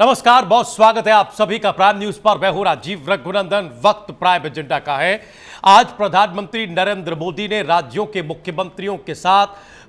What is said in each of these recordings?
नमस्कार, बहुत स्वागत है आप सभी का प्राइम न्यूज पर। मैं हूं राजीव रघुनंदन। वक्त प्राइम एजेंडा का है। आज प्रधानमंत्री नरेंद्र मोदी ने राज्यों के मुख्यमंत्रियों के साथ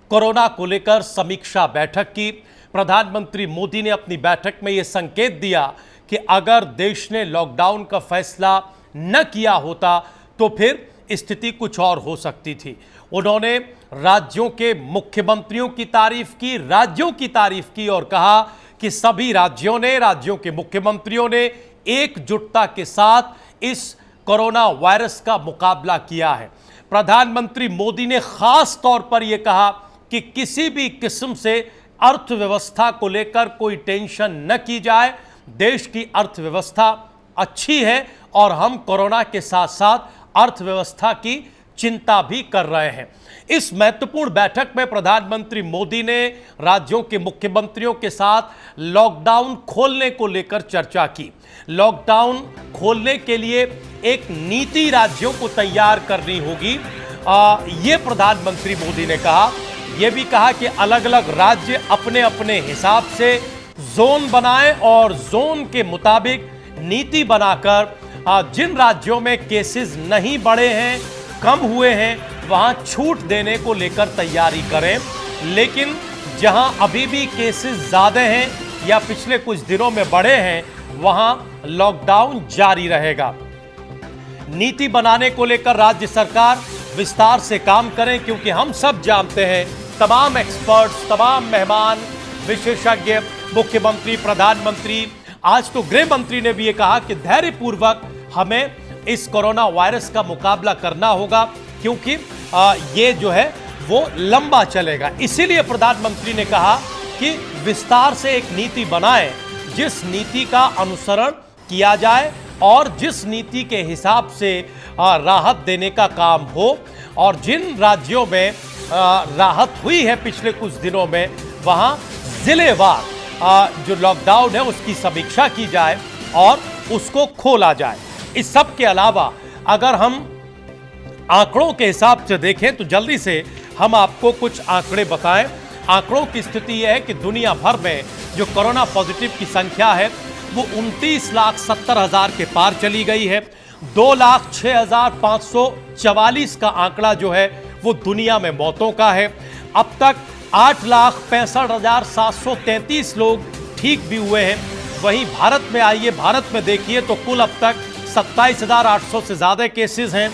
कोरोना को लेकर समीक्षा बैठक की। प्रधानमंत्री मोदी ने अपनी बैठक में यह संकेत दिया कि अगर देश ने लॉकडाउन का फैसला न किया होता तो फिर स्थिति कुछ और हो सकती थी। उन्होंने राज्यों के मुख्यमंत्रियों की तारीफ की, राज्यों की तारीफ की और कहा कि सभी राज्यों के मुख्यमंत्रियों ने एकजुटता के साथ इस कोरोना वायरस का मुकाबला किया है। प्रधानमंत्री मोदी ने खास तौर पर यह कहा कि किसी भी किस्म से अर्थव्यवस्था को लेकर कोई टेंशन न की जाए। देश की अर्थव्यवस्था अच्छी है और हम कोरोना के साथ साथ अर्थव्यवस्था की चिंता भी कर रहे हैं। इस महत्वपूर्ण बैठक में प्रधानमंत्री मोदी ने राज्यों के मुख्यमंत्रियों के साथ लॉकडाउन खोलने को लेकर चर्चा की। लॉकडाउन खोलने के लिए एक नीति राज्यों को तैयार करनी होगी, ये प्रधानमंत्री मोदी ने कहा। यह भी कहा कि अलग अलग राज्य अपने अपने हिसाब से जोन बनाएं और जोन के मुताबिक नीति बनाकर जिन राज्यों में केसेस नहीं बढ़े हैं, कम हुए हैं, वहां छूट देने को लेकर तैयारी करें। लेकिन जहां अभी भी केसेस ज्यादा हैं या पिछले कुछ दिनों में बढ़े हैं, वहां लॉकडाउन जारी रहेगा। नीति बनाने को लेकर राज्य सरकार विस्तार से काम करें, क्योंकि हम सब जानते हैं, तमाम एक्सपर्ट्स, तमाम मेहमान, विशेषज्ञ, मुख्यमंत्री, प्रधानमंत्री, आज तो गृह मंत्री ने भी ये कहा कि धैर्यपूर्वक हमें इस कोरोना वायरस का मुकाबला करना होगा, क्योंकि ये जो है वो लंबा चलेगा। इसीलिए प्रधानमंत्री ने कहा कि विस्तार से एक नीति बनाएं, जिस नीति का अनुसरण किया जाए और जिस नीति के हिसाब से राहत देने का काम हो। और जिन राज्यों में राहत हुई है पिछले कुछ दिनों में, वहां जिलेवार जो लॉकडाउन है उसकी समीक्षा की जाए और उसको खोला जाए। इस सब के अलावा अगर हम आंकड़ों के हिसाब से देखें तो जल्दी से हम आपको कुछ आंकड़े बताएं। आंकड़ों की स्थिति यह है कि दुनिया भर में जो कोरोना पॉजिटिव की संख्या है वो 29,70,000 के पार चली गई है। 2,06,544 का आंकड़ा जो है वो दुनिया में मौतों का है। अब तक 8,65,733 लोग ठीक भी हुए हैं। वहीं भारत में आइए, भारत में देखिए तो कुल अब तक 27,800 से ज़्यादा केसेस हैं।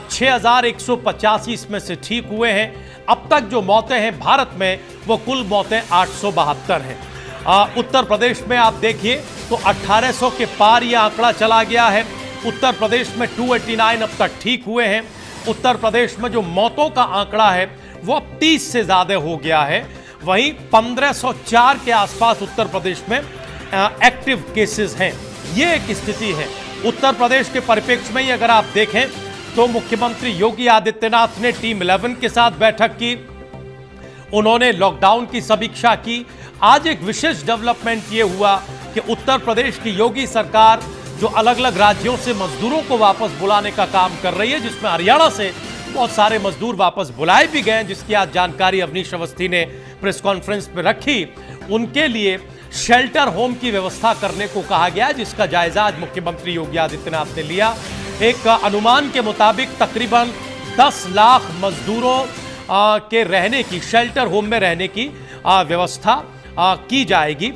6,185 इसमें से ठीक हुए हैं। अब तक जो मौतें हैं भारत में वो कुल मौतें 872 हैं। उत्तर प्रदेश में आप देखिए तो 1800 के पार ये आंकड़ा चला गया है। उत्तर प्रदेश में 289 अब तक ठीक हुए हैं। उत्तर प्रदेश में जो मौतों का आंकड़ा है वो अब 30 से ज़्यादा हो गया है। वहीं 1504 के आसपास उत्तर प्रदेश में एक्टिव केसेस हैं। ये एक स्थिति है। उत्तर प्रदेश के परिप्रेक्ष्य में ही अगर आप देखें तो मुख्यमंत्री योगी आदित्यनाथ ने टीम 11 के साथ बैठक की। उन्होंने लॉकडाउन की समीक्षा की। आज एक विशेष डेवलपमेंट ये हुआ कि उत्तर प्रदेश की योगी सरकार जो अलग अलग राज्यों से मजदूरों को वापस बुलाने का काम कर रही है, जिसमें हरियाणा से बहुत सारे मजदूर वापस बुलाए भी गए, जिसकी आज जानकारी अवनीश अवस्थी ने प्रेस कॉन्फ्रेंस में रखी। उनके लिए शेल्टर होम की व्यवस्था करने को कहा गया, जिसका जायजा आज मुख्यमंत्री योगी आदित्यनाथ ने लिया। एक अनुमान के मुताबिक तकरीबन 10 लाख मजदूरों के रहने की, शेल्टर होम में रहने की व्यवस्था की जाएगी।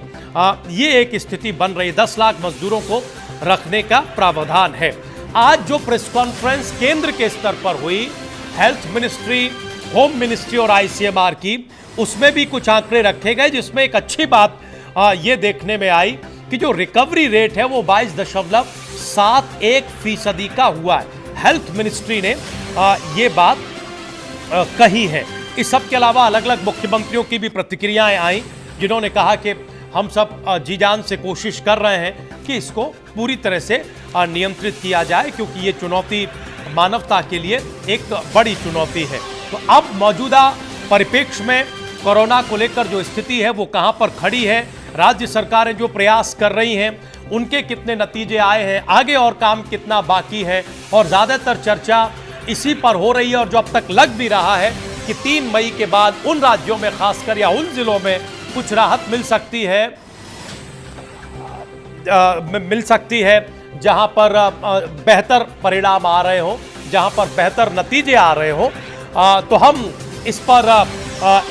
ये एक स्थिति बन रही है। 10 लाख मजदूरों को रखने का प्रावधान है। आज जो प्रेस कॉन्फ्रेंस केंद्र के स्तर पर हुई, हेल्थ मिनिस्ट्री, होम मिनिस्ट्री और ICMR की, उसमें भी कुछ आंकड़े रखे गए, जिसमें एक अच्छी बात ये देखने में आई कि जो रिकवरी रेट है वो 22.71% का हुआ है। हेल्थ मिनिस्ट्री ने ये बात कही है। इस सब के अलावा अलग अलग मुख्यमंत्रियों की भी प्रतिक्रियाएं आई, जिन्होंने कहा कि हम सब जी जान से कोशिश कर रहे हैं कि इसको पूरी तरह से नियंत्रित किया जाए, क्योंकि ये चुनौती मानवता के लिए एक बड़ी चुनौती है। तो अब मौजूदा परिप्रेक्ष्य में कोरोना को लेकर जो स्थिति है वो कहां पर खड़ी है, राज्य सरकारें जो प्रयास कर रही हैं उनके कितने नतीजे आए हैं, आगे और काम कितना बाकी है, और ज़्यादातर चर्चा इसी पर हो रही है। और जो अब तक लग भी रहा है कि 3 मई के बाद उन राज्यों में खासकर या उन जिलों में कुछ राहत मिल सकती है मिल सकती है जहां पर बेहतर परिणाम आ रहे हो, जहां पर बेहतर नतीजे आ रहे हो। तो हम इस पर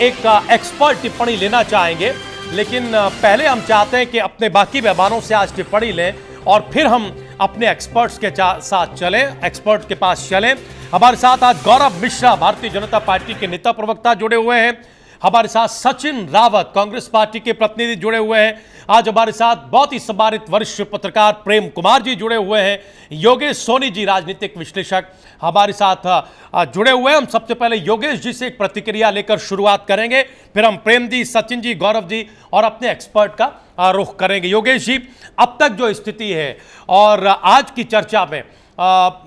एक एक्सपर्ट टिप्पणी लेना चाहेंगे, लेकिन पहले हम चाहते हैं कि अपने बाकी मेहमानों से आज टिप्पणी लें और फिर हम अपने एक्सपर्ट्स के साथ चलें, एक्सपर्ट के पास चलें। हमारे साथ आज गौरव मिश्रा भारतीय जनता पार्टी के नेता प्रवक्ता जुड़े हुए हैं। हमारे साथ सचिन रावत कांग्रेस पार्टी के प्रतिनिधि जुड़े हुए हैं। आज हमारे साथ बहुत ही सम्मानित वरिष्ठ पत्रकार प्रेम कुमार जी जुड़े हुए हैं। योगेश सोनी जी राजनीतिक विश्लेषक हमारे साथ जुड़े हुए हैं। हम सबसे पहले योगेश जी से एक प्रतिक्रिया लेकर शुरुआत करेंगे, फिर हम प्रेम जी, सचिन जी, गौरव जी और अपने एक्सपर्ट का रुख करेंगे। योगेश जी, अब तक जो स्थिति है और आज की चर्चा में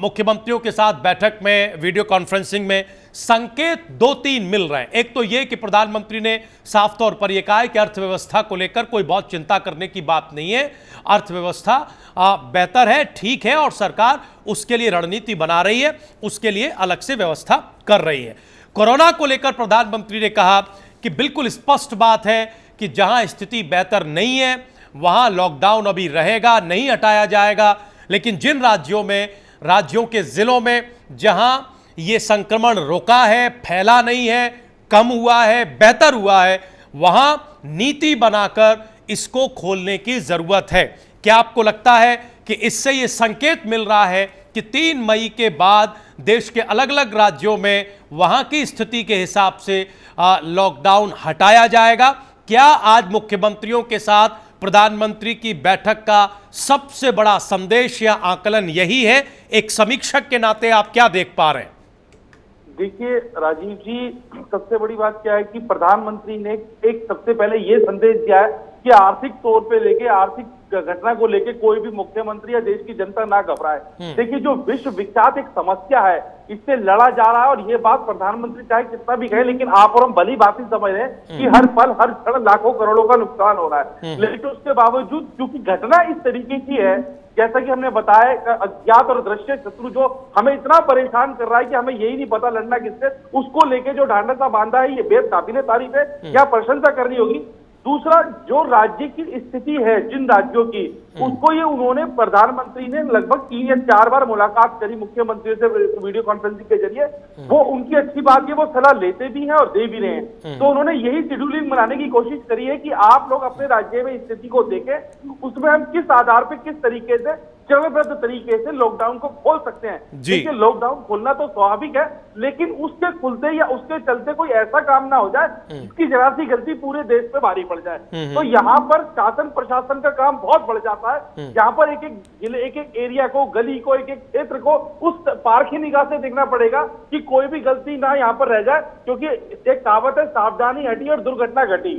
मुख्यमंत्रियों के साथ बैठक में वीडियो कॉन्फ्रेंसिंग में संकेत 2-3 मिल रहे हैं। एक तो यह कि प्रधानमंत्री ने साफ तौर पर यह कहा है कि अर्थव्यवस्था को लेकर कोई बहुत चिंता करने की बात नहीं है, अर्थव्यवस्था बेहतर है, ठीक है और सरकार उसके लिए रणनीति बना रही है, उसके लिए अलग से व्यवस्था कर रही है। कोरोना को लेकर प्रधानमंत्री ने कहा कि बिल्कुल स्पष्ट बात है कि जहां स्थिति बेहतर नहीं है वहां लॉकडाउन अभी रहेगा, नहीं हटाया जाएगा, लेकिन जिन राज्यों के जिलों में जहां ये संक्रमण रोका है, फैला नहीं है, कम हुआ है, बेहतर हुआ है, वहां नीति बनाकर इसको खोलने की जरूरत है। क्या आपको लगता है कि इससे ये संकेत मिल रहा है कि 3 मई के बाद देश के अलग अलग राज्यों में वहां की स्थिति के हिसाब से लॉकडाउन हटाया जाएगा? क्या आज मुख्यमंत्रियों के साथ प्रधानमंत्री की बैठक का सबसे बड़ा संदेश या आकलन यही है? एक समीक्षक के नाते आप क्या देख पा रहे हैं? देखिए राजीव जी, सबसे बड़ी बात क्या है कि प्रधानमंत्री ने एक सबसे पहले ये संदेश दिया है कि आर्थिक तौर पे लेके, आर्थिक घटना को लेके कोई भी मुख्यमंत्री या देश की जनता ना घबराए। देखिए, जो विश्व विख्यात एक समस्या है, इससे लड़ा जा रहा है और ये बात प्रधानमंत्री चाहे कितना भी कहे, लेकिन आप और हम भली बात ही समझ रहे हैं कि हर पल हर क्षण लाखों करोड़ों का नुकसान हो रहा है। लेकिन उसके बावजूद क्योंकि घटना इस तरीके की है, जैसा कि हमने बताया, अज्ञात और दृश्य शत्रु जो हमें इतना परेशान कर रहा है कि हमें यही नहीं पता लड़ना किससे, उसको लेके जो ढांढसा बांधा है, ये बेकाबिले तारीफ है, या प्रशंसा करनी होगी। दूसरा, जो राज्य की स्थिति है जिन राज्यों की, उसको ये उन्होंने, प्रधानमंत्री ने लगभग 3 या 4 बार मुलाकात करी मुख्यमंत्रियों से वीडियो कॉन्फ्रेंसिंग के जरिए। वो उनकी अच्छी बात है, वो सलाह लेते भी हैं और दे भी रहे हैं। तो उन्होंने यही शेड्यूलिंग बनाने की कोशिश करी है कि आप लोग अपने राज्य में स्थिति को देखें, उसमें हम किस आधार पर किस तरीके से चरणबद्ध तरीके से लॉकडाउन को खोल सकते हैं। देखिए, लॉकडाउन खोलना तो स्वाभाविक है, लेकिन उसके खुलते या उसके चलते कोई ऐसा काम ना हो जाए जिसकी जरा सी गलती पूरे देश पे भारी पड़ जाए। तो यहाँ पर शासन प्रशासन का काम बहुत बढ़ जाता है। यहाँ पर एक एक जिले, एक एक एरिया को, गली को, एक एक क्षेत्र को उस पारखी निगाह से देखना पड़ेगा कि कोई भी गलती ना यहाँ पर रह जाए, क्योंकि एक कहावत है, सावधानी हटी और दुर्घटना घटी।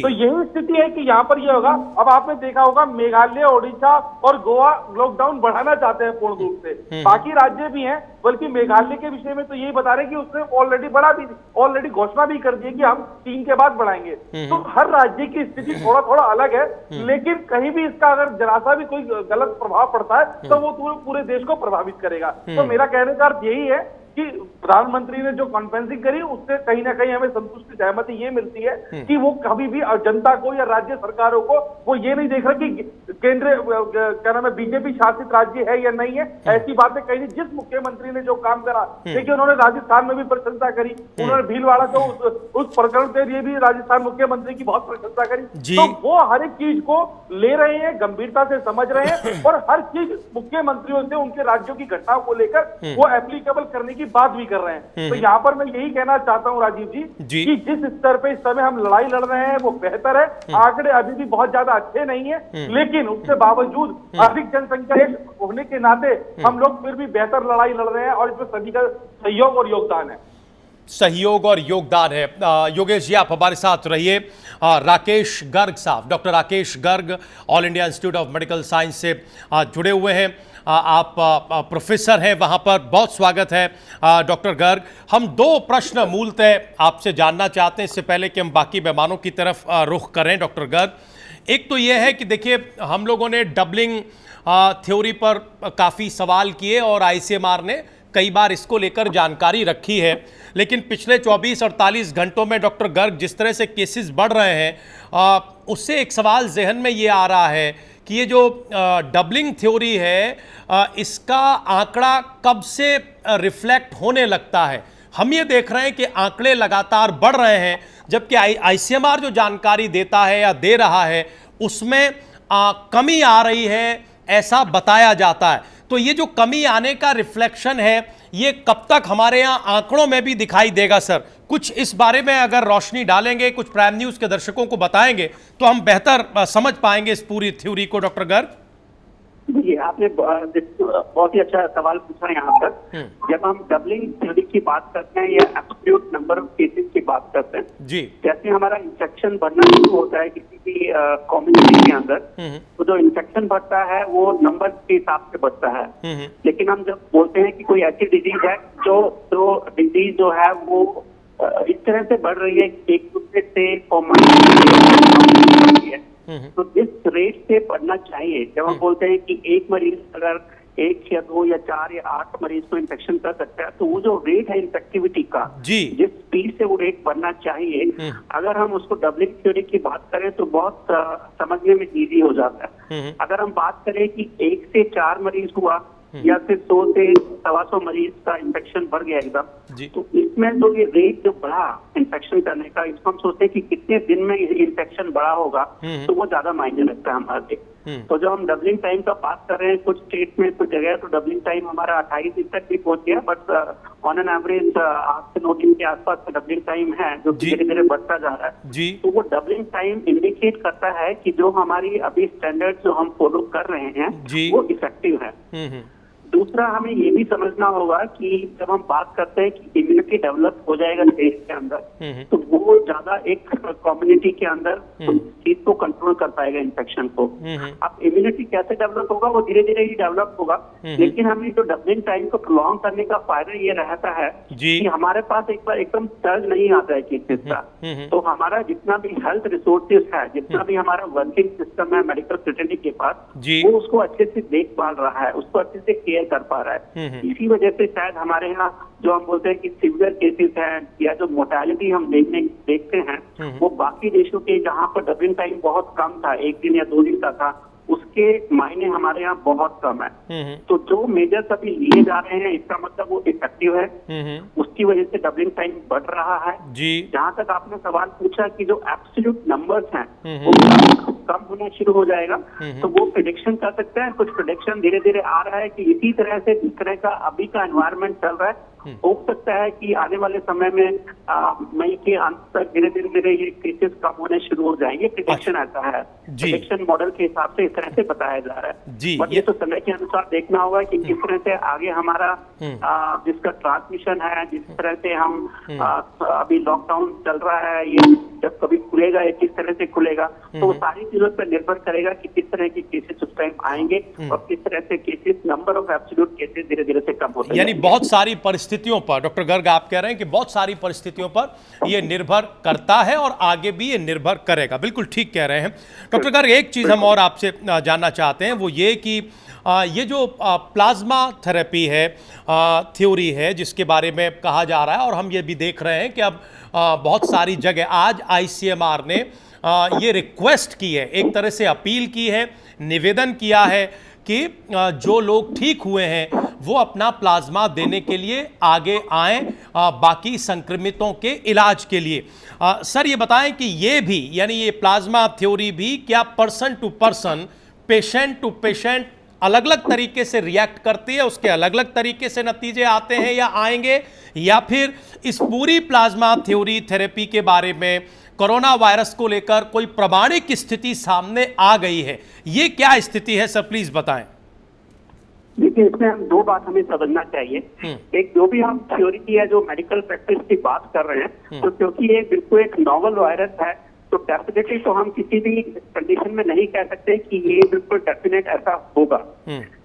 तो यही स्थिति है कि यहाँ पर यह होगा। अब आपने देखा होगा, मेघालय, ओडिशा और गोवा लॉकडाउन बढ़ाना चाहते हैं पूर्ण रूप से, बाकी राज्य भी हैं, बल्कि मेघालय के विषय में तो यही बता रहे हैं कि उसने ऑलरेडी घोषणा भी कर दी है कि हम 3 के बाद बढ़ाएंगे। तो हर राज्य की स्थिति थोड़ा थोड़ा अलग है, लेकिन कहीं भी इसका अगर जरा सा भी कोई गलत प्रभाव पड़ता है तो वो पूरे देश को प्रभावित करेगा। तो मेरा कहने का अर्थ यही है कि प्रधानमंत्री ने जो कॉन्फ्रेंसिंग करी, उससे कहीं ना कहीं हमें संतुष्टि, सहमति ये मिलती है कि वो कभी भी जनता को या राज्य सरकारों को वो ये नहीं देख रहा कि केंद्र, क्या नाम है, बीजेपी शासित राज्य है या नहीं है, ऐसी बातें कहीं नहीं। जिस मुख्यमंत्री ने जो काम करा, देखिए उन्होंने राजस्थान में भी प्रशंसा करी, उन्होंने भीलवाड़ा को उस प्रकरण के लिए भी राजस्थान मुख्यमंत्री की बहुत प्रशंसा करी। तो वो हर एक चीज को ले रहे हैं, गंभीरता से समझ रहे हैं और हर चीज मुख्यमंत्रियों से उनके राज्यों की घटनाओं को लेकर वो एप्लीकेबल करने की बात भी कर रहे हैं। तो यहाँ पर मैं यही कहना चाहता हूँ राजीव जी कि जिस स्तर पे इस समय हम लड़ाई लड़ रहे हैं वो बेहतर है। आंकड़े अभी भी बहुत ज्यादा अच्छे नहीं है, लेकिन उसके बावजूद अधिक जनसंख्या होने के नाते हम लोग फिर भी बेहतर लड़ाई लड़ रहे हैं और इसमें सभी का सहयोग और योगदान है। सहयोग और योगदान है। योगेश जी, आप हमारे साथ रहिए। राकेश गर्ग साहब, doctor Rakesh Garg all India institute of medical science से जुड़े हुए हैं। आप प्रोफेसर हैं वहाँ पर, बहुत स्वागत है डॉक्टर गर्ग। हम 2 प्रश्न मूलतः आपसे जानना चाहते हैं इससे पहले कि हम बाकी मेहमानों की तरफ रुख करें डॉक्टर गर्ग। एक तो यह है कि देखिए, हम लोगों ने डबलिंग थ्योरी पर काफ़ी सवाल किए और आईसीएमआर ने कई बार इसको लेकर जानकारी रखी है, लेकिन पिछले 24-48 घंटों में डॉक्टर गर्ग जिस तरह से केसेस बढ़ रहे हैं, उससे एक सवाल जहन में ये आ रहा है कि ये जो डबलिंग थ्योरी है इसका आंकड़ा कब से रिफ्लेक्ट होने लगता है। हम ये देख रहे हैं कि आंकड़े लगातार बढ़ रहे हैं, जबकि आईसीएमआर जो जानकारी देता है या दे रहा है उसमें कमी आ रही है, ऐसा बताया जाता है। तो ये जो कमी आने का रिफ्लेक्शन है ये कब तक हमारे यहाँ आंकड़ों में भी दिखाई देगा सर? कुछ इस बारे में अगर रोशनी डालेंगे, कुछ प्राइम न्यूज के दर्शकों को बताएंगे तो हम बेहतर समझ पाएंगे इस पूरी थ्योरी को। डॉक्टर गर्ग जी, आपने बहुत ही अच्छा सवाल पूछा यहाँ पर। जब हम डबलिंग थ्योरी की बात करते हैं या एब्सोल्यूट नंबर ऑफ केसेस की बात करते हैं जी, जैसे हमारा इंफेक्शन बढ़ना शुरू होता है किसी भी कम्युनिटी के अंदर, तो जो इंफेक्शन बढ़ता है वो नंबर के हिसाब से बढ़ता है। लेकिन हम जब बोलते हैं कि कोई ऐसी डिजीज है जो डिजीज जो है वो इस तरह से बढ़ रही है एक दूसरे से कॉमन है, तो जिस रेट से बढ़ना चाहिए, जब हम बोलते हैं कि एक मरीज अगर 1 या 2 या 4 या 8 मरीज को इन्फेक्शन कर सकता है, तो वो जो रेट है इन्फेक्टिविटी का, जिस स्पीड से वो रेट बढ़ना चाहिए, अगर हम उसको डबलिंग थ्योरी की बात करें तो बहुत समझने में इजी हो जाता है। अगर हम बात करें कि 1 से 4 मरीज हुआ या फिर 100 से 125 मरीज का इन्फेक्शन बढ़ गया एकदम, तो इसमें तो ये रेट जो बढ़ा इन्फेक्शन करने का, इसको हम सोचते हैं कि कितने दिन में ये इन्फेक्शन बढ़ा होगा, तो वो ज्यादा मायने रखता है हमारे। तो जो हम डबलिंग टाइम का बात कर रहे हैं, कुछ स्टेट में कुछ जगह तो डबलिंग टाइम हमारा 28 दिन तक भी पहुंच गया, बट ऑन एन एवरेज 8 से 9 दिन के आसपास का डबलिंग टाइम है जो धीरे धीरे बढ़ता जा रहा है। तो वो डबलिंग टाइम इंडिकेट करता है कि जो हमारी अभी स्टैंडर्ड जो हम फॉलो कर रहे हैं वो इफेक्टिव है। दूसरा, हमें ये भी समझना होगा कि जब हम बात करते हैं कि इम्यूनिटी डेवलप हो जाएगा देश के अंदर, तो वो ज्यादा एक कम्युनिटी के अंदर चीज को कंट्रोल कर पाएगा इन्फेक्शन को। अब इम्यूनिटी कैसे डेवलप होगा, वो धीरे धीरे ही डेवलप होगा, लेकिन हमें जो डबलिंग टाइम को प्रोलॉन्ग करने का फायदा ये रहता है कि हमारे पास एक बार एकदम सर्ज नहीं आता है केसेस का, तो हमारा जितना भी हेल्थ रिसोर्सेज है, जितना भी हमारा वर्किंग सिस्टम है मेडिकल फ्रेटर्निटी के पास, वो उसको अच्छे से देख पाल रहा है, उसको अच्छे से केयर कर पा रहा है। इसी वजह से शायद हमारे यहाँ जो हम बोलते हैं कि सीवियर केसेस हैं या जो मोर्टेलिटी हम देखते हैं, वो बाकी देशों के जहाँ पर डबलिंग टाइम बहुत कम था, 1 दिन या 2 दिन का था, उसके मायने हमारे यहाँ बहुत कम है। तो जो मेजर्स अभी लिए जा रहे हैं इसका मतलब वो इफेक्टिव है, उसकी वजह से डबलिंग टाइम बढ़ रहा है। जहाँ तक आपने सवाल पूछा कि जो एब्सोल्यूट नंबर्स हैं वो कम होना शुरू हो जाएगा, तो वो प्रेडिक्शन कर सकते हैं। कुछ प्रेडिक्शन धीरे धीरे आ रहा है कि इसी तरह से जिस तरह का अभी का एनवायरनमेंट चल रहा है, हो सकता है कि आने वाले समय में मई के अंत तक धीरे धीरे ये केसेस कम होने शुरू हो जाएंगे। प्रेडिक्शन ऐसा है, प्रेडिक्शन मॉडल के हिसाब से इस तरह से बताया जा रहा है। बट ये तो समय के अनुसार देखना होगा कि किस तरह से आगे हमारा जिसका ट्रांसमिशन है, जिस तरह से हम अभी लॉकडाउन चल रहा है, ये जब कभी खुलेगा या किस तरह से खुलेगा, तो वो सारी चीजों पर निर्भर करेगा कि किस तरह के केसेस उस टाइम आएंगे और किस तरह से cases, number of absolute cases धीरे धीरे से कम होते हैं। यानी बहुत सारी परिस्थितियों पर, डॉक्टर गर्ग आप कह रहे हैं कि बहुत सारी परिस्थितियों पर ये निर्भर करता है और आगे भी ये निर्भर करेगा। बिल्कुल ठीक कह रहे हैं डॉक्टर गर्ग। एक चीज हम और आपसे जानना चाहते हैं, वो ये कि ये जो प्लाज्मा थेरेपी है, थ्योरी है, जिसके बारे में कहा जा रहा है, और हम ये भी देख रहे हैं कि अब बहुत सारी जगह आज आईसीएमआर ने ये रिक्वेस्ट की है, एक तरह से अपील की है, निवेदन किया है कि जो लोग ठीक हुए हैं वो अपना प्लाज्मा देने के लिए आगे आएं बाकी संक्रमितों के इलाज के लिए। सर ये बताएं कि ये भी, यानी ये प्लाज्मा थ्योरी भी क्या person to person, patient to patient अलग अलग तरीके से रिएक्ट करती है, उसके अलग अलग तरीके से नतीजे आते हैं या आएंगे, या फिर इस पूरी प्लाज्मा थ्योरी थेरेपी के बारे में कोरोना वायरस को लेकर कोई प्रमाणिक स्थिति सामने आ गई है? ये क्या स्थिति है सर, प्लीज बताएं। देखिए, इसमें हम 2 बात हमें समझना चाहिए। एक, जो भी हम थ्योरी की है, जो मेडिकल प्रैक्टिस की बात कर रहे हैं, तो क्योंकि ये बिल्कुल एक नॉवल वायरस है, तो डेफिनेटली तो हम किसी भी कंडीशन में नहीं कह सकते कि ये बिल्कुल डेफिनेट ऐसा होगा।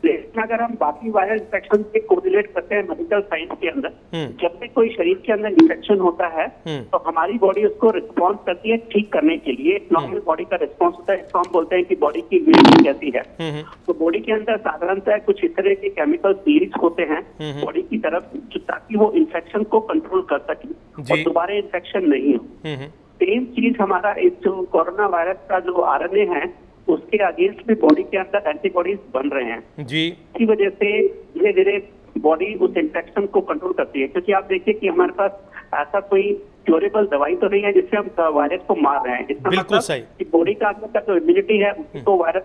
लेकिन अगर हम बाकी वायरल इन्फेक्शन से कोरिलेट करते हैं मेडिकल साइंस के अंदर, जब भी कोई शरीर के अंदर इन्फेक्शन होता है तो हमारी बॉडी उसको रिस्पॉन्स करती है ठीक करने के लिए। नॉर्मल बॉडी का रिस्पॉन्स होता है, इसको हम बोलते हैं कि बॉडी की इम्यूनिटी कैसी है। तो बॉडी के अंदर साधारणतः कुछ इस तरह के केमिकल रिलीज होते हैं बॉडी की तरफ, ताकि वो इन्फेक्शन को कंट्रोल कर सके और दोबारा इन्फेक्शन नहीं हो। सेम चीज हमारा इस जो कोरोना वायरस का जो आरएनए है, उसके अगेंस्ट भी बॉडी के अंदर एंटीबॉडीज बन रहे हैं जी। इसी वजह से धीरे धीरे बॉडी उस इन्फेक्शन को कंट्रोल करती है। क्योंकि आप देखिए कि हमारे पास ऐसा कोई क्योरेबल दवाई तो नहीं है जिससे हम वायरस को मार रहे हैं। इसका बिल्कुल मतलब सही। कि बॉडी का अंदर का जो इम्यूनिटी है उसको वायरस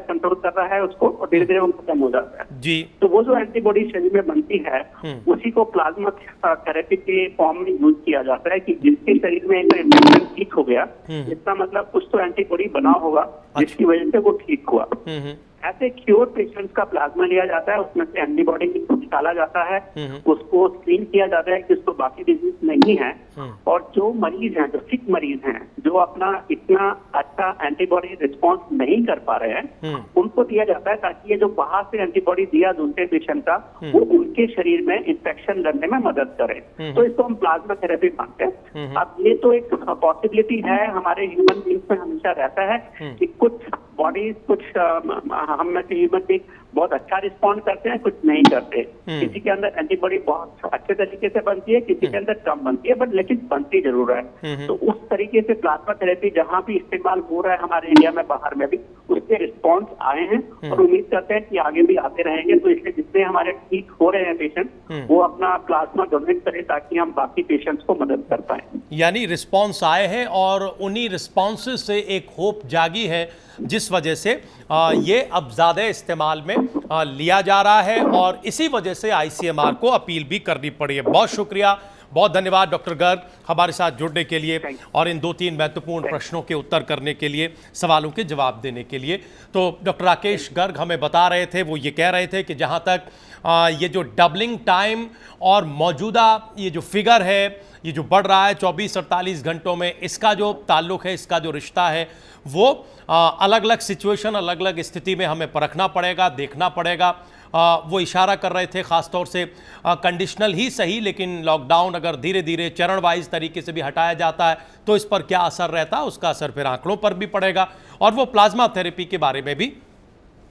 कंट्रोल कर रहा है उसको, और धीरे धीरे वो खत्म हो जाता है जी। तो वो जो एंटीबॉडी शरीर में बनती है उसी को प्लाज्मा थेरेपी के फॉर्म में यूज किया जाता है कि जिसके शरीर में इन्फेक्शन ठीक हो गया, इसका मतलब कुछ तो एंटीबॉडी बना होगा जिसकी वजह से वो ठीक हुआ। ऐसे क्योर पेशेंट्स का प्लाज्मा लिया जाता है, उसमें से एंटीबॉडी निकाला जाता है, उसको स्क्रीन किया जाता है कि उसको बाकी डिजीज नहीं है, और जो मरीज हैं, जो सिक मरीज हैं, जो अपना इतना अच्छा एंटीबॉडी रिस्पॉन्स नहीं कर पा रहे हैं, उनको दिया जाता है ताकि ये जो बाहर से एंटीबॉडी दिया दूसरे पेशेंट का वो उनके शरीर में इंफेक्शन लड़ने में मदद करे। तो इसको हम प्लाज्मा थेरेपी मानते हैं। अब ये तो एक पॉसिबिलिटी है, हमारे ह्यूमन बींग्स में हमेशा रहता है कि कुछ बॉडीज, कुछ हम में से ह्यूमन बींग बहुत अच्छा रिस्पॉन्ड करते हैं, कुछ नहीं करते। किसी के अंदर एंटीबॉडी बहुत अच्छे तरीके से बनती है, किसी के अंदर कम बनती है, बट लेकिन बनती जरूर है। तो उस तरीके से प्लाज्मा थेरेपी जहां भी इस्तेमाल हो रहा है हमारे इंडिया में, बाहर में भी, उसके रिस्पॉन्स आए हैं और उम्मीद करते हैं कि आगे भी आते रहेंगे। तो इसलिए जितने हमारे ठीक हो रहे हैं पेशेंट वो अपना प्लाज्मा डोनेट करें ताकि हम बाकी पेशेंट्स को मदद कर पाए। यानी रिस्पॉन्स आए हैं और उन्हीं रिस्पॉन्सेस से एक होप जागी है जिस वजह से ये अब ज़्यादा इस्तेमाल में लिया जा रहा है और इसी वजह से आईसीएमआर को अपील भी करनी पड़ी है। बहुत शुक्रिया, बहुत धन्यवाद डॉक्टर गर्ग हमारे साथ जुड़ने के लिए और इन 2-3 महत्वपूर्ण प्रश्नों के उत्तर करने के लिए, सवालों के जवाब देने के लिए। तो डॉक्टर राकेश गर्ग हमें बता रहे थे, वो ये कह रहे थे कि जहाँ तक ये जो डबलिंग टाइम और मौजूदा ये जो फिगर है, ये जो बढ़ रहा है 24-48 घंटों में, इसका जो ताल्लुक है, इसका जो रिश्ता है, वो अलग अलग सिचुएशन, अलग अलग स्थिति में हमें परखना पड़ेगा, देखना पड़ेगा। वो इशारा कर रहे थे ख़ासतौर से कंडीशनल ही सही, लेकिन लॉकडाउन अगर धीरे धीरे चरण वाइज तरीके से भी हटाया जाता है तो इस पर क्या असर रहता है, उसका असर फिर आंकड़ों पर भी पड़ेगा। और वो प्लाज्मा थेरेपी के बारे में भी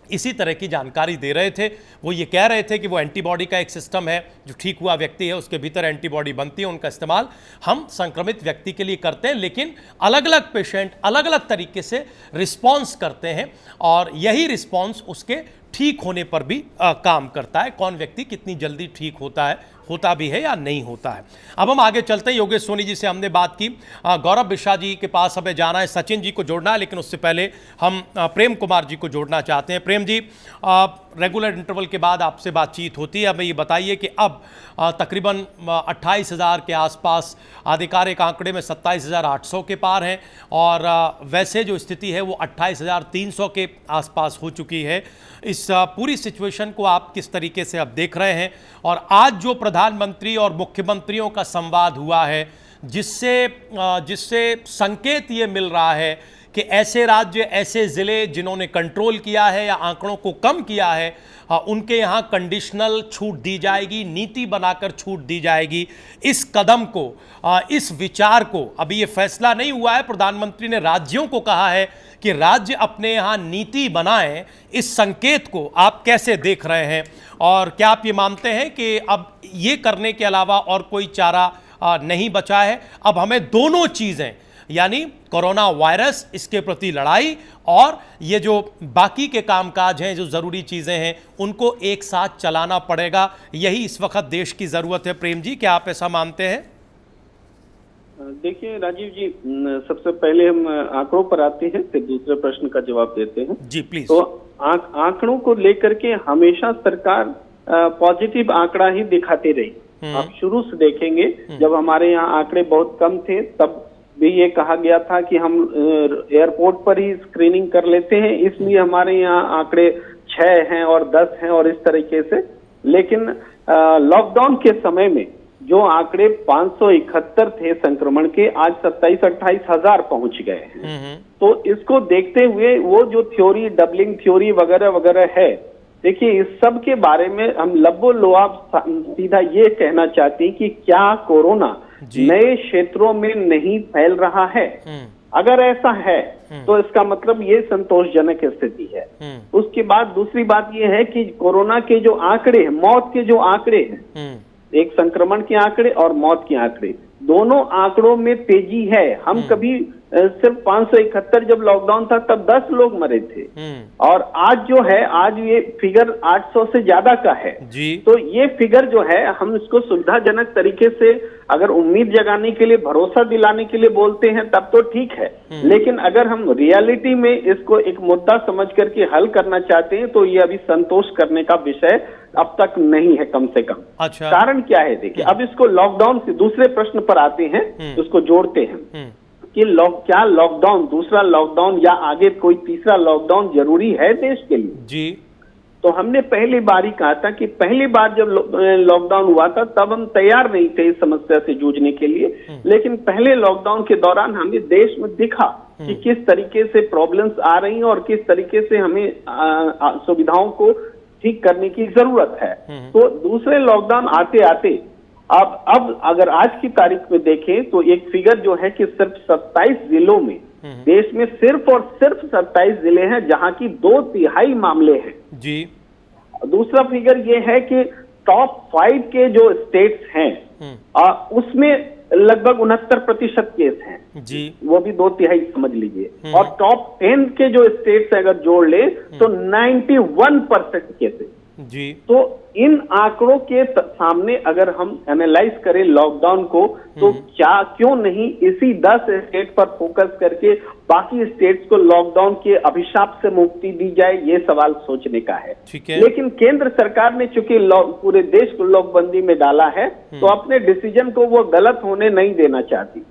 इसी तरह की जानकारी दे रहे थे। वो ये कह रहे थे कि वो एंटीबॉडी का एक सिस्टम है, जो ठीक हुआ व्यक्ति है उसके भीतर एंटीबॉडी बनती है, उनका इस्तेमाल हम संक्रमित व्यक्ति के लिए करते हैं, लेकिन अलग अलग पेशेंट अलग अलग तरीके से रिस्पॉन्स करते हैं और यही रिस्पॉन्स उसके ठीक होने पर भी काम करता है। कौन व्यक्ति कितनी जल्दी ठीक होता भी है या नहीं होता है। अब हम आगे चलते हैं। योगेश सोनी जी से हमने बात की, गौरव बिश्रा जी के पास हमें जाना है, सचिन जी को जोड़ना है, लेकिन उससे पहले हम प्रेम कुमार जी को जोड़ना चाहते हैं। प्रेम जी, रेगुलर इंटरवल के बाद आपसे बातचीत होती है। हमें ये बताइए कि अब तकरीबन 28,000 के आसपास, आधिकारिक आंकड़े में 27,800 के पार हैं और वैसे जो स्थिति है वो 28,300 के आसपास हो चुकी है। इस पूरी सिचुएशन को आप किस तरीके से अब देख रहे हैं? और आज जो प्रधानमंत्री और मुख्यमंत्रियों का संवाद हुआ है, जिससे संकेत ये मिल रहा है कि ऐसे राज्य, ऐसे ज़िले जिन्होंने कंट्रोल किया है या आंकड़ों को कम किया है, उनके यहाँ कंडीशनल छूट दी जाएगी, नीति बनाकर छूट दी जाएगी। इस कदम को, इस विचार को, अभी ये फैसला नहीं हुआ है, प्रधानमंत्री ने राज्यों को कहा है कि राज्य अपने यहाँ नीति बनाएं। इस संकेत को आप कैसे देख रहे हैं और क्या आप ये मानते हैं कि अब ये करने के अलावा और कोई चारा नहीं बचा है? अब हमें दोनों चीज़ें, यानी कोरोना वायरस, इसके प्रति लड़ाई और ये जो बाकी के कामकाज हैं, जो ज़रूरी चीज़ें हैं, उनको एक साथ चलाना पड़ेगा। यही इस वक्त देश की ज़रूरत है। प्रेम जी, क्या आप ऐसा मानते हैं? देखिए राजीव जी, सबसे पहले हम आंकड़ों पर आते हैं, फिर दूसरे प्रश्न का जवाब देते हैं। जी प्लीज। तो आंकड़ों को लेकर के हमेशा सरकार पॉजिटिव आंकड़ा ही दिखाती रही। आप शुरू से देखेंगे, जब हमारे यहाँ आंकड़े बहुत कम थे तब भी ये कहा गया था कि हम एयरपोर्ट पर ही स्क्रीनिंग कर लेते हैं, इसलिए हमारे यहाँ आंकड़े 6 हैं और 10 हैं और इस तरीके से। लेकिन लॉकडाउन के समय में जो आंकड़े 571 थे संक्रमण के, आज 27-28 हजार पहुंच गए हैं। तो इसको देखते हुए वो जो थ्योरी, डबलिंग थ्योरी वगैरह वगैरह है, देखिए इस सब के बारे में हम लब्बो लुआब सीधा ये कहना चाहते हैं कि क्या कोरोना नए क्षेत्रों में नहीं फैल रहा है? अगर ऐसा है तो इसका मतलब ये संतोषजनक स्थिति है। उसके बाद दूसरी बात ये है कि कोरोना के जो आंकड़े हैं, मौत के जो आंकड़े हैं, एक संक्रमण के आंकड़े और मौत के आंकड़े, दोनों आंकड़ों में तेजी है। हम कभी सिर्फ 571 जब लॉकडाउन था तब 10 लोग मरे थे, और आज जो है, आज ये फिगर 800 से ज्यादा का है जी। तो ये फिगर जो है, हम इसको सुविधाजनक तरीके से अगर उम्मीद जगाने के लिए, भरोसा दिलाने के लिए बोलते हैं तब तो ठीक है, लेकिन अगर हम रियलिटी में इसको एक मुद्दा समझ करके हल करना चाहते हैं तो ये अभी संतोष करने का विषय अब तक नहीं है, कम से कम। अच्छा, कारण क्या है? देखिए, अब इसको लॉकडाउन से दूसरे प्रश्न पर आते हैं, उसको जोड़ते हैं कि क्या लॉकडाउन, दूसरा लॉकडाउन या आगे कोई तीसरा लॉकडाउन जरूरी है देश के लिए जी। तो हमने पहली बार ही कहा था कि पहली बार जब लॉकडाउन हुआ था तब हम तैयार नहीं थे इस समस्या से जूझने के लिए, लेकिन पहले लॉकडाउन के दौरान हमें देश में दिखा कि किस तरीके से प्रॉब्लम्स आ रही हैं और किस तरीके से हमें सुविधाओं को ठीक करने की जरूरत है। तो दूसरे लॉकडाउन आते आते अब अगर आज की तारीख में देखें तो एक फिगर जो है कि सिर्फ 27 जिलों में, देश में सिर्फ और सिर्फ 27 जिले हैं जहां की 2/3 मामले हैं जी। दूसरा फिगर ये है कि टॉप 5 के जो स्टेट्स हैं उसमें लगभग 69% केस हैं जी, वो भी 2/3 समझ लीजिए, और टॉप 10 के जो स्टेट्स अगर जोड़ ले तो 91% केसेस जी। तो इन आंकड़ों के सामने अगर हम एनालाइज करें लॉकडाउन को तो क्यों नहीं इसी 10 स्टेट पर फोकस करके बाकी स्टेट्स को लॉकडाउन के अभिशाप से मुक्ति दी जाए, ये सवाल सोचने का है। ठीक है। लेकिन केंद्र सरकार ने चूंकि पूरे देश को लॉकबंदी में डाला है तो अपने डिसीजन को वो गलत होने नहीं देना चाहती,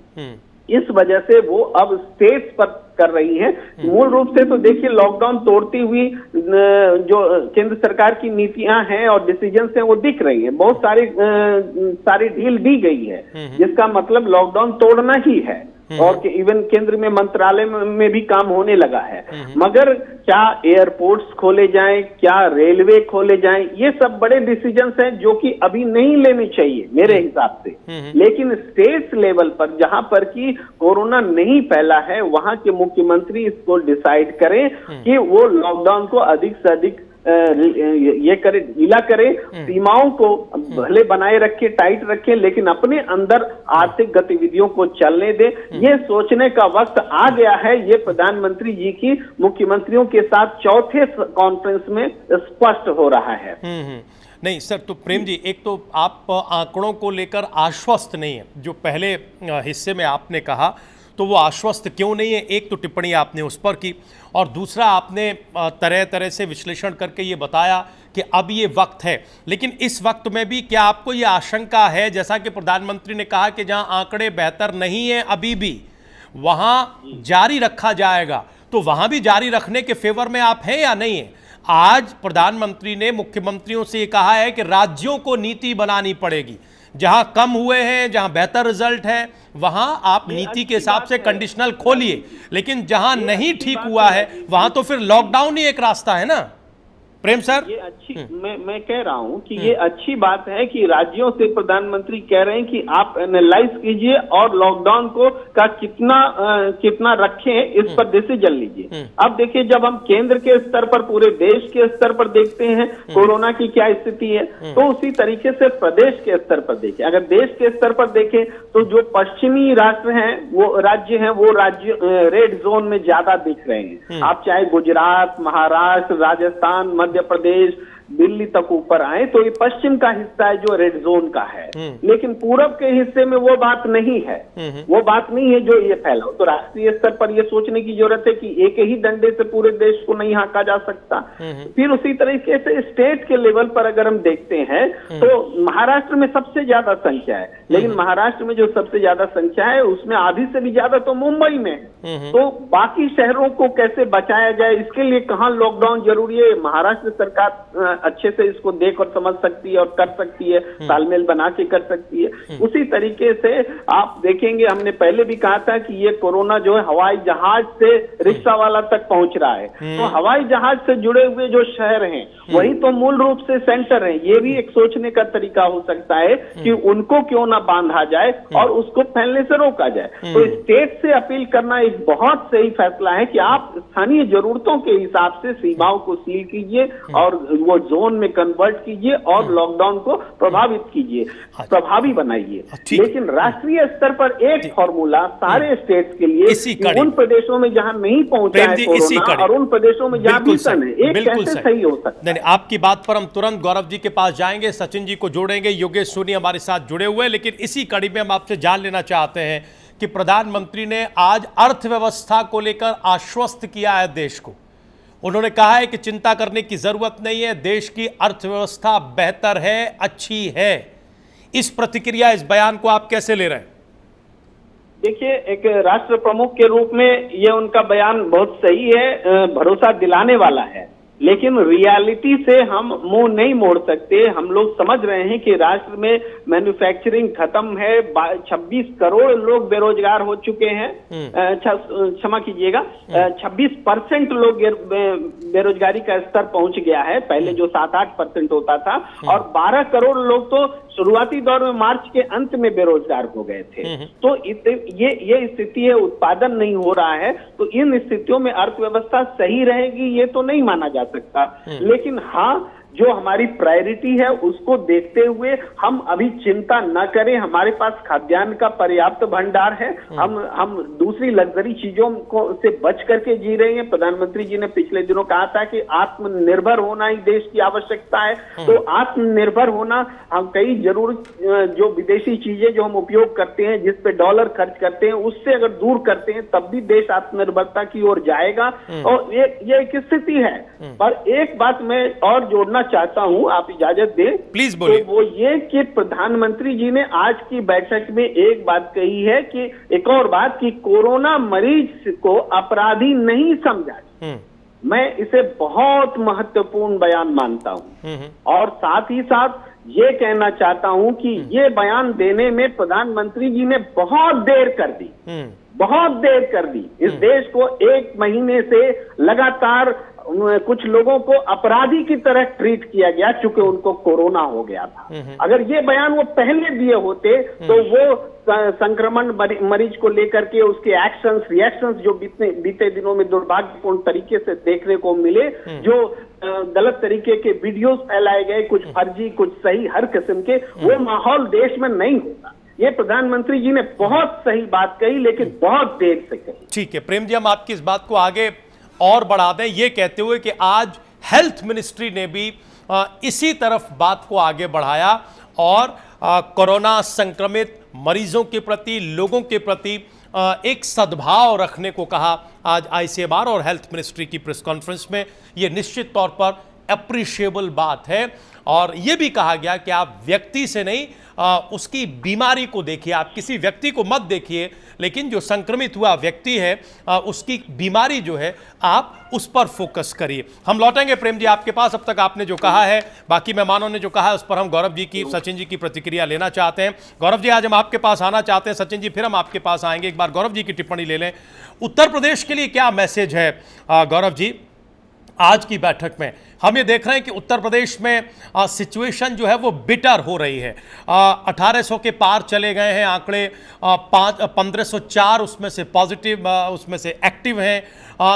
इस वजह से वो अब स्टेट्स पर कर रही है। मूल रूप से तो देखिए, लॉकडाउन तोड़ती हुई जो केंद्र सरकार की नीतियां हैं और डिसीजंस हैं वो दिख रही हैं, बहुत सारी ढील दी गई है, जिसका मतलब लॉकडाउन तोड़ना ही है, और इवन केंद्र में मंत्रालय में भी काम होने लगा है। मगर क्या एयरपोर्ट्स खोले जाएं, क्या रेलवे खोले जाएं, ये सब बड़े डिसीजंस हैं जो कि अभी नहीं लेने चाहिए मेरे हिसाब से। लेकिन स्टेट्स लेवल पर जहां पर कि कोरोना नहीं फैला है वहां के मुख्यमंत्री इसको डिसाइड करें कि वो लॉकडाउन को अधिक से अधिक ये करे, ढीला करे, सीमाओं को भले बनाए रखे, टाइट रखे, लेकिन अपने अंदर आर्थिक गतिविधियों को चलने दे। ये सोचने का वक्त आ गया है। ये प्रधानमंत्री जी की मुख्यमंत्रियों के साथ चौथे कॉन्फ्रेंस में स्पष्ट हो रहा है। नहीं सर, तो प्रेम जी, एक तो आप आंकड़ों को लेकर आश्वस्त नहीं है, जो पहले हिस्से में आपने कहा, तो वो आश्वस्त क्यों नहीं है? एक तो टिप्पणी आपने उस पर की, और दूसरा आपने तरह तरह से विश्लेषण करके ये बताया कि अब ये वक्त है। लेकिन इस वक्त में भी क्या आपको ये आशंका है, जैसा कि प्रधानमंत्री ने कहा कि जहां आंकड़े बेहतर नहीं हैं अभी भी, वहां जारी रखा जाएगा, तो वहां भी जारी रखने के फेवर में आप हैं या नहीं हैं? आज प्रधानमंत्री ने मुख्यमंत्रियों से कहा है कि राज्यों को नीति बनानी पड़ेगी, जहां कम हुए हैं, जहां बेहतर रिजल्ट है, वहां आप नीति के हिसाब से कंडीशनल खोलिए, लेकिन जहां नहीं ठीक हुआ है वहां तो फिर लॉकडाउन ही एक रास्ता है ना। प्रेम सर, ये अच्छी, मैं कह रहा हूं कि ये अच्छी बात है कि राज्यों से प्रधानमंत्री कह रहे हैं कि आप एनालाइज कीजिए और लॉकडाउन को का कितना रखें, इस पर डिसीजन लीजिए। अब देखिए, जब हम केंद्र के स्तर पर, पूरे देश के स्तर पर देखते हैं कोरोना की क्या स्थिति है, तो उसी तरीके से प्रदेश के स्तर पर देखें। अगर देश के स्तर पर देखें तो जो पश्चिमी राज्य हैं, वो राज्य रेड जोन में ज्यादा दिख रहे हैं। आप चाहे गुजरात, महाराष्ट्र, राजस्थान, मध्य प्रदेश, दिल्ली तक ऊपर आए तो ये पश्चिम का हिस्सा है जो रेड जोन का है, लेकिन पूरब के हिस्से में वो बात नहीं है, वो बात नहीं है जो ये फैला। तो राष्ट्रीय स्तर पर ये सोचने की जरूरत है कि एक ही डंडे से पूरे देश को नहीं हाँका जा सकता। फिर उसी तरीके से स्टेट के लेवल पर अगर हम देखते हैं तो महाराष्ट्र में सबसे ज्यादा संख्या है, लेकिन महाराष्ट्र में जो सबसे ज्यादा संख्या है उसमें आधी से भी ज्यादा तो मुंबई में है। तो बाकी शहरों को कैसे बचाया जाए, इसके लिए कहाँ लॉकडाउन जरूरी है, महाराष्ट्र सरकार अच्छे से इसको देख और समझ सकती है और कर सकती है, तालमेल बना के कर सकती है। उसी तरीके से आप देखेंगे, हमने पहले भी कहा था कि ये कोरोना जो है हवाई जहाज से रिक्शा वाला तक पहुंच रहा है, तो हवाई जहाज से जुड़े हुए जो शहर हैं वही तो मूल रूप से सेंटर है। ये भी एक सोचने का तरीका हो सकता है कि उनको क्यों ना बांधा जाए और उसको फैलने से रोका जाए। तो स्टेट से अपील करना एक बहुत सही फैसला है कि आप स्थानीय जरूरतों के हिसाब से सीमाओं को सील कीजिए और वो जोन में कन्वर्ट कीजिए और लॉकडाउन को प्रभावित कीजिए, प्रभावी बनाइए। लेकिन राष्ट्रीय स्तर पर एक फॉर्मूला सारे स्टेट्स के लिए कि उन प्रदेशों में जहां नहीं पहुंचा है कोरोना और उन प्रदेशों में जहां भीषण है, एक कैसे सही हो सकता है? आपकी बात पर हम तुरंत गौरव जी के पास जाएंगे, सचिन जी को जोड़ेंगे, योगेश सोनी हमारे साथ जुड़े हुए हैं, लेकिन इसी कड़ी में हम आपसे जान लेना चाहते हैं कि प्रधानमंत्री ने आज अर्थव्यवस्था को लेकर आश्वस्त किया है देश को। उन्होंने कहा है कि चिंता करने की जरूरत नहीं है, देश की अर्थव्यवस्था बेहतर है, अच्छी है। इस प्रतिक्रिया, इस बयान को आप कैसे ले रहे हैं? देखिए, एक राष्ट्र प्रमुख के रूप में यह उनका बयान बहुत सही है, भरोसा दिलाने वाला है, लेकिन रियलिटी से हम मुंह नहीं मोड़ सकते। हम लोग समझ रहे हैं कि राष्ट्र में मैन्युफैक्चरिंग खत्म है, 26 करोड़ लोग बेरोजगार हो चुके हैं, क्षमा कीजिएगा, 26% लोग बेरोजगारी का स्तर पहुंच गया है, पहले जो 7-8% होता था, और 12 करोड़ लोग तो शुरुआती दौर में मार्च के अंत में बेरोजगार हो गए थे। तो ये स्थिति है, उत्पादन नहीं हो रहा है, तो इन स्थितियों में अर्थव्यवस्था सही रहेगी ये तो नहीं माना जा सकता। लेकिन हाँ, जो हमारी प्रायोरिटी है उसको देखते हुए हम अभी चिंता न करें। हमारे पास खाद्यान्न का पर्याप्त भंडार है, हम दूसरी लग्जरी चीजों को से बच करके जी रहे हैं। प्रधानमंत्री जी ने पिछले दिनों कहा था कि आत्मनिर्भर होना ही देश की आवश्यकता है। तो आत्मनिर्भर होना, हम कई जो विदेशी चीजें जो हम उपयोग करते हैं, जिस पे डॉलर खर्च करते हैं, उससे अगर दूर करते हैं तब भी देश आत्मनिर्भरता की ओर जाएगा। और ये एक स्थिति है। पर एक बात मैं और जोड़ना चाहता हूं, आप इजाजत दें, प्लीज बोलिए। तो वो ये कि प्रधानमंत्री जी ने आज की बैठक में एक बात कही है कि एक और बात कि कोरोना मरीज को अपराधी नहीं समझा। मैं इसे बहुत महत्वपूर्ण बयान मानता हूं। और साथ ही साथ ये कहना चाहता हूं कि ये बयान देने में प्रधानमंत्री जी ने बहुत देर कर दी, बहुत देर कर दी। इस देश को 1 महीने से लगातार कुछ लोगों को अपराधी की तरह ट्रीट किया गया, चूंकि उनको कोरोना हो गया था। अगर ये बयान वो पहले दिए होते तो वो संक्रमण मरीज को लेकर के उसके एक्शंस, रिएक्शंस जो बीते दिनों में दुर्भाग्यपूर्ण तरीके से देखने को मिले, जो गलत तरीके के वीडियोस फैलाए गए, कुछ फर्जी कुछ सही, हर किस्म के, वो माहौल देश में नहीं होता। ये प्रधानमंत्री जी ने बहुत सही बात कही, लेकिन बहुत देर से कही। ठीक है प्रेम जी, हम आपकी इस बात को आगे और बढ़ा दें ये कहते हुए कि आज हेल्थ मिनिस्ट्री ने भी इसी तरफ बात को आगे बढ़ाया और कोरोना संक्रमित मरीजों के प्रति, लोगों के प्रति एक सद्भाव रखने को कहा आज आईसीएमआर और हेल्थ मिनिस्ट्री की प्रेस कॉन्फ्रेंस में। ये निश्चित तौर पर अप्रिशिएबल बात है। और यह भी कहा गया कि आप व्यक्ति से नहीं उसकी बीमारी को देखिए, आप किसी व्यक्ति को मत देखिए, लेकिन जो संक्रमित हुआ व्यक्ति है उसकी बीमारी जो है आप उस पर फोकस करिए। हम लौटेंगे प्रेम जी आपके पास। अब तक आपने जो कहा है, बाकी मेहमानों ने जो कहा है, उस पर हम गौरव जी की, सचिन जी की प्रतिक्रिया लेना चाहते हैं। गौरव जी, आज हम आपके पास आना चाहते हैं, सचिन जी फिर हम आपके पास आएंगे। एक बार गौरव जी की टिप्पणी ले लें। उत्तर प्रदेश के लिए क्या मैसेज है गौरव जी आज की बैठक में? हम ये देख रहे हैं कि उत्तर प्रदेश में सिचुएशन जो है वो बिटर हो रही है। 1800 के पार चले गए हैं आंकड़े, 1504 उसमें से पॉजिटिव, उसमें से एक्टिव हैं।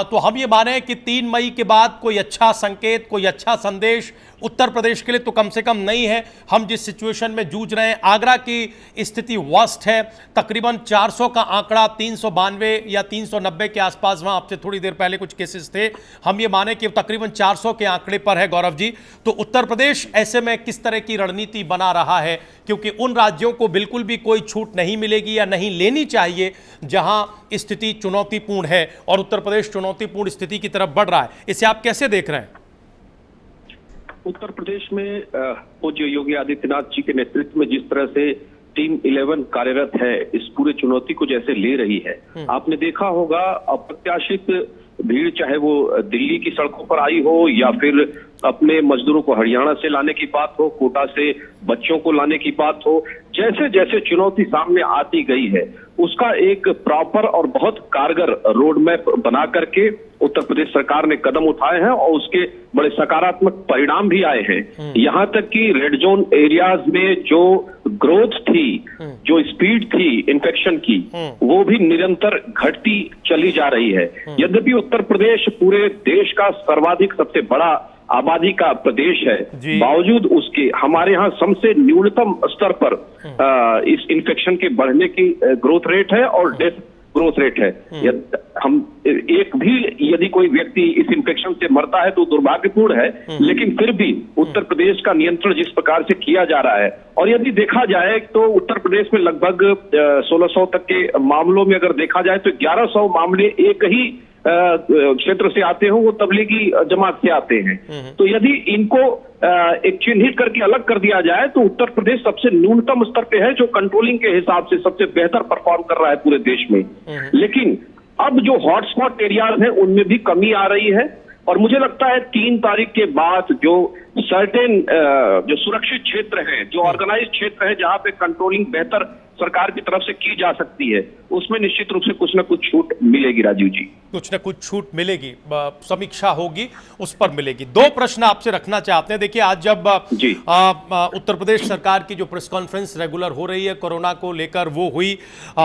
तो हम ये माने कि 3 मई के बाद कोई अच्छा संकेत, कोई अच्छा संदेश उत्तर प्रदेश के लिए तो कम से कम नहीं है। हम जिस सिचुएशन में जूझ रहे हैं, आगरा की स्थिति वर्स्ट है, तकरीबन 400 का आंकड़ा, 392 या 390 के आसपास, वहां आपसे थोड़ी देर पहले कुछ केसेस थे। हम ये माने कि तकरीबन 400 के आंकड़े पर है गौरव जी। तो उत्तर प्रदेश ऐसे में किस तरह की रणनीति बना रहा है? क्योंकि उन राज्यों को बिल्कुल भी कोई छूट नहीं मिलेगी या नहीं लेनी चाहिए जहां स्थिति चुनौतीपूर्ण है, और उत्तर प्रदेश चुनौतीपूर्ण स्थिति की तरफ बढ़ रहा है। इसे आप कैसे देख रहे हैं? उत्तर प्रदेश में पूज्य योगी आदित्यनाथ जी के नेतृत्व में जिस तरह से टीम 11 कार्यरत है, इस पूरे चुनौती को जैसे ले रही है, आपने देखा होगा अप्रत्याशित भीड़, चाहे वो दिल्ली की सड़कों पर आई हो या फिर अपने मजदूरों को हरियाणा से लाने की बात हो, कोटा से बच्चों को लाने की बात हो, जैसे जैसे चुनौती सामने आती गई है उसका एक प्रॉपर और बहुत कारगर रोड मैप बना करके उत्तर प्रदेश सरकार ने कदम उठाए हैं और उसके बड़े सकारात्मक परिणाम भी आए हैं। यहाँ तक कि रेड जोन एरियाज में जो ग्रोथ थी, जो स्पीड थी इन्फेक्शन की, वो भी निरंतर घटती चली जा रही है। यद्यपि उत्तर प्रदेश पूरे देश का सर्वाधिक सबसे बड़ा आबादी का प्रदेश है, जी। बावजूद उसके हमारे यहाँ सबसे न्यूनतम स्तर पर इस इन्फेक्शन के बढ़ने की ग्रोथ रेट है और डेथ ग्रोथ रेट है। हम एक भी यदि कोई व्यक्ति इस इन्फेक्शन से मरता है तो दुर्भाग्यपूर्ण है, लेकिन फिर भी उत्तर प्रदेश का नियंत्रण जिस प्रकार से किया जा रहा है, और यदि देखा जाए तो उत्तर प्रदेश में लगभग 1600 तक के मामलों में अगर देखा जाए तो 1100 मामले एक ही क्षेत्र से आते हो, वो तबलीगी जमात से आते हैं। तो यदि इनको एक चिन्हित करके अलग कर दिया जाए तो उत्तर प्रदेश सबसे न्यूनतम स्तर पे है, जो कंट्रोलिंग के हिसाब से सबसे बेहतर परफॉर्म कर रहा है पूरे देश में। लेकिन अब जो हॉटस्पॉट एरियाज हैं उनमें भी कमी आ रही है, और मुझे लगता है 3 तारीख के बाद जो सर्टेन जो सुरक्षित क्षेत्र हैं, जो ऑर्गेनाइज क्षेत्र है, जहां पे कंट्रोलिंग बेहतर सरकार की तरफ से की जा सकती है, उसमें निश्चित रूप से कुछ ना कुछ छूट मिलेगी। राजीव जी, कुछ ना कुछ छूट मिलेगी, समीक्षा होगी, उस पर मिलेगी। 2 प्रश्न आपसे रखना चाहते हैं। देखिए, आज जब उत्तर प्रदेश सरकार की जो प्रेस कॉन्फ्रेंस रेगुलर हो रही है कोरोना को लेकर, वो हुई,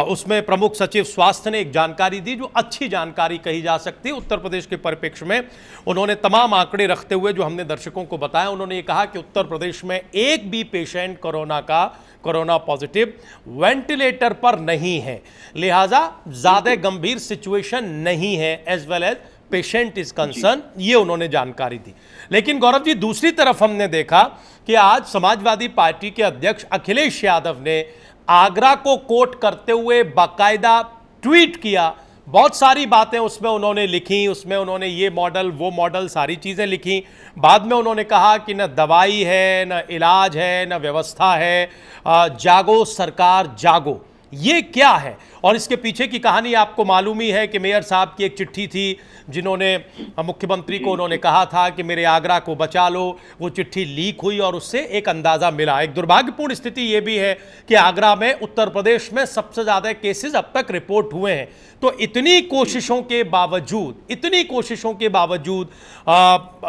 उसमें प्रमुख सचिव स्वास्थ्य ने एक जानकारी दी जो अच्छी जानकारी कही जा सकती है उत्तर प्रदेश के परिप्रेक्ष्य में। उन्होंने तमाम आंकड़े रखते हुए जो हमने दर्शकों को बताया, उन्होंने ये कहा कि उत्तर प्रदेश में एक भी पेशेंट कोरोना पॉजिटिव वेंटिलेटर पर नहीं है, लिहाजा ज्यादा गंभीर सिचुएशन नहीं है as well as patient is concern, ये उन्होंने जानकारी दी। लेकिन गौरव जी, दूसरी तरफ हमने देखा कि आज समाजवादी पार्टी के अध्यक्ष अखिलेश यादव ने आगरा को कोट करते हुए बाकायदा ट्वीट किया। बहुत सारी बातें उसमें उन्होंने लिखी, उसमें उन्होंने ये मॉडल वो मॉडल सारी चीज़ें लिखी। बाद में उन्होंने कहा कि न दवाई है, न इलाज है, न व्यवस्था है, जागो सरकार जागो। ये क्या है? और इसके पीछे की कहानी आपको मालूम ही है कि मेयर साहब की एक चिट्ठी थी, जिन्होंने मुख्यमंत्री को उन्होंने कहा था कि मेरे आगरा को बचा लो। वो चिट्ठी लीक हुई और उससे एक अंदाज़ा मिला। एक दुर्भाग्यपूर्ण स्थिति ये भी है कि आगरा में, उत्तर प्रदेश में सबसे ज़्यादा केसेस अब तक रिपोर्ट हुए हैं। तो इतनी कोशिशों के बावजूद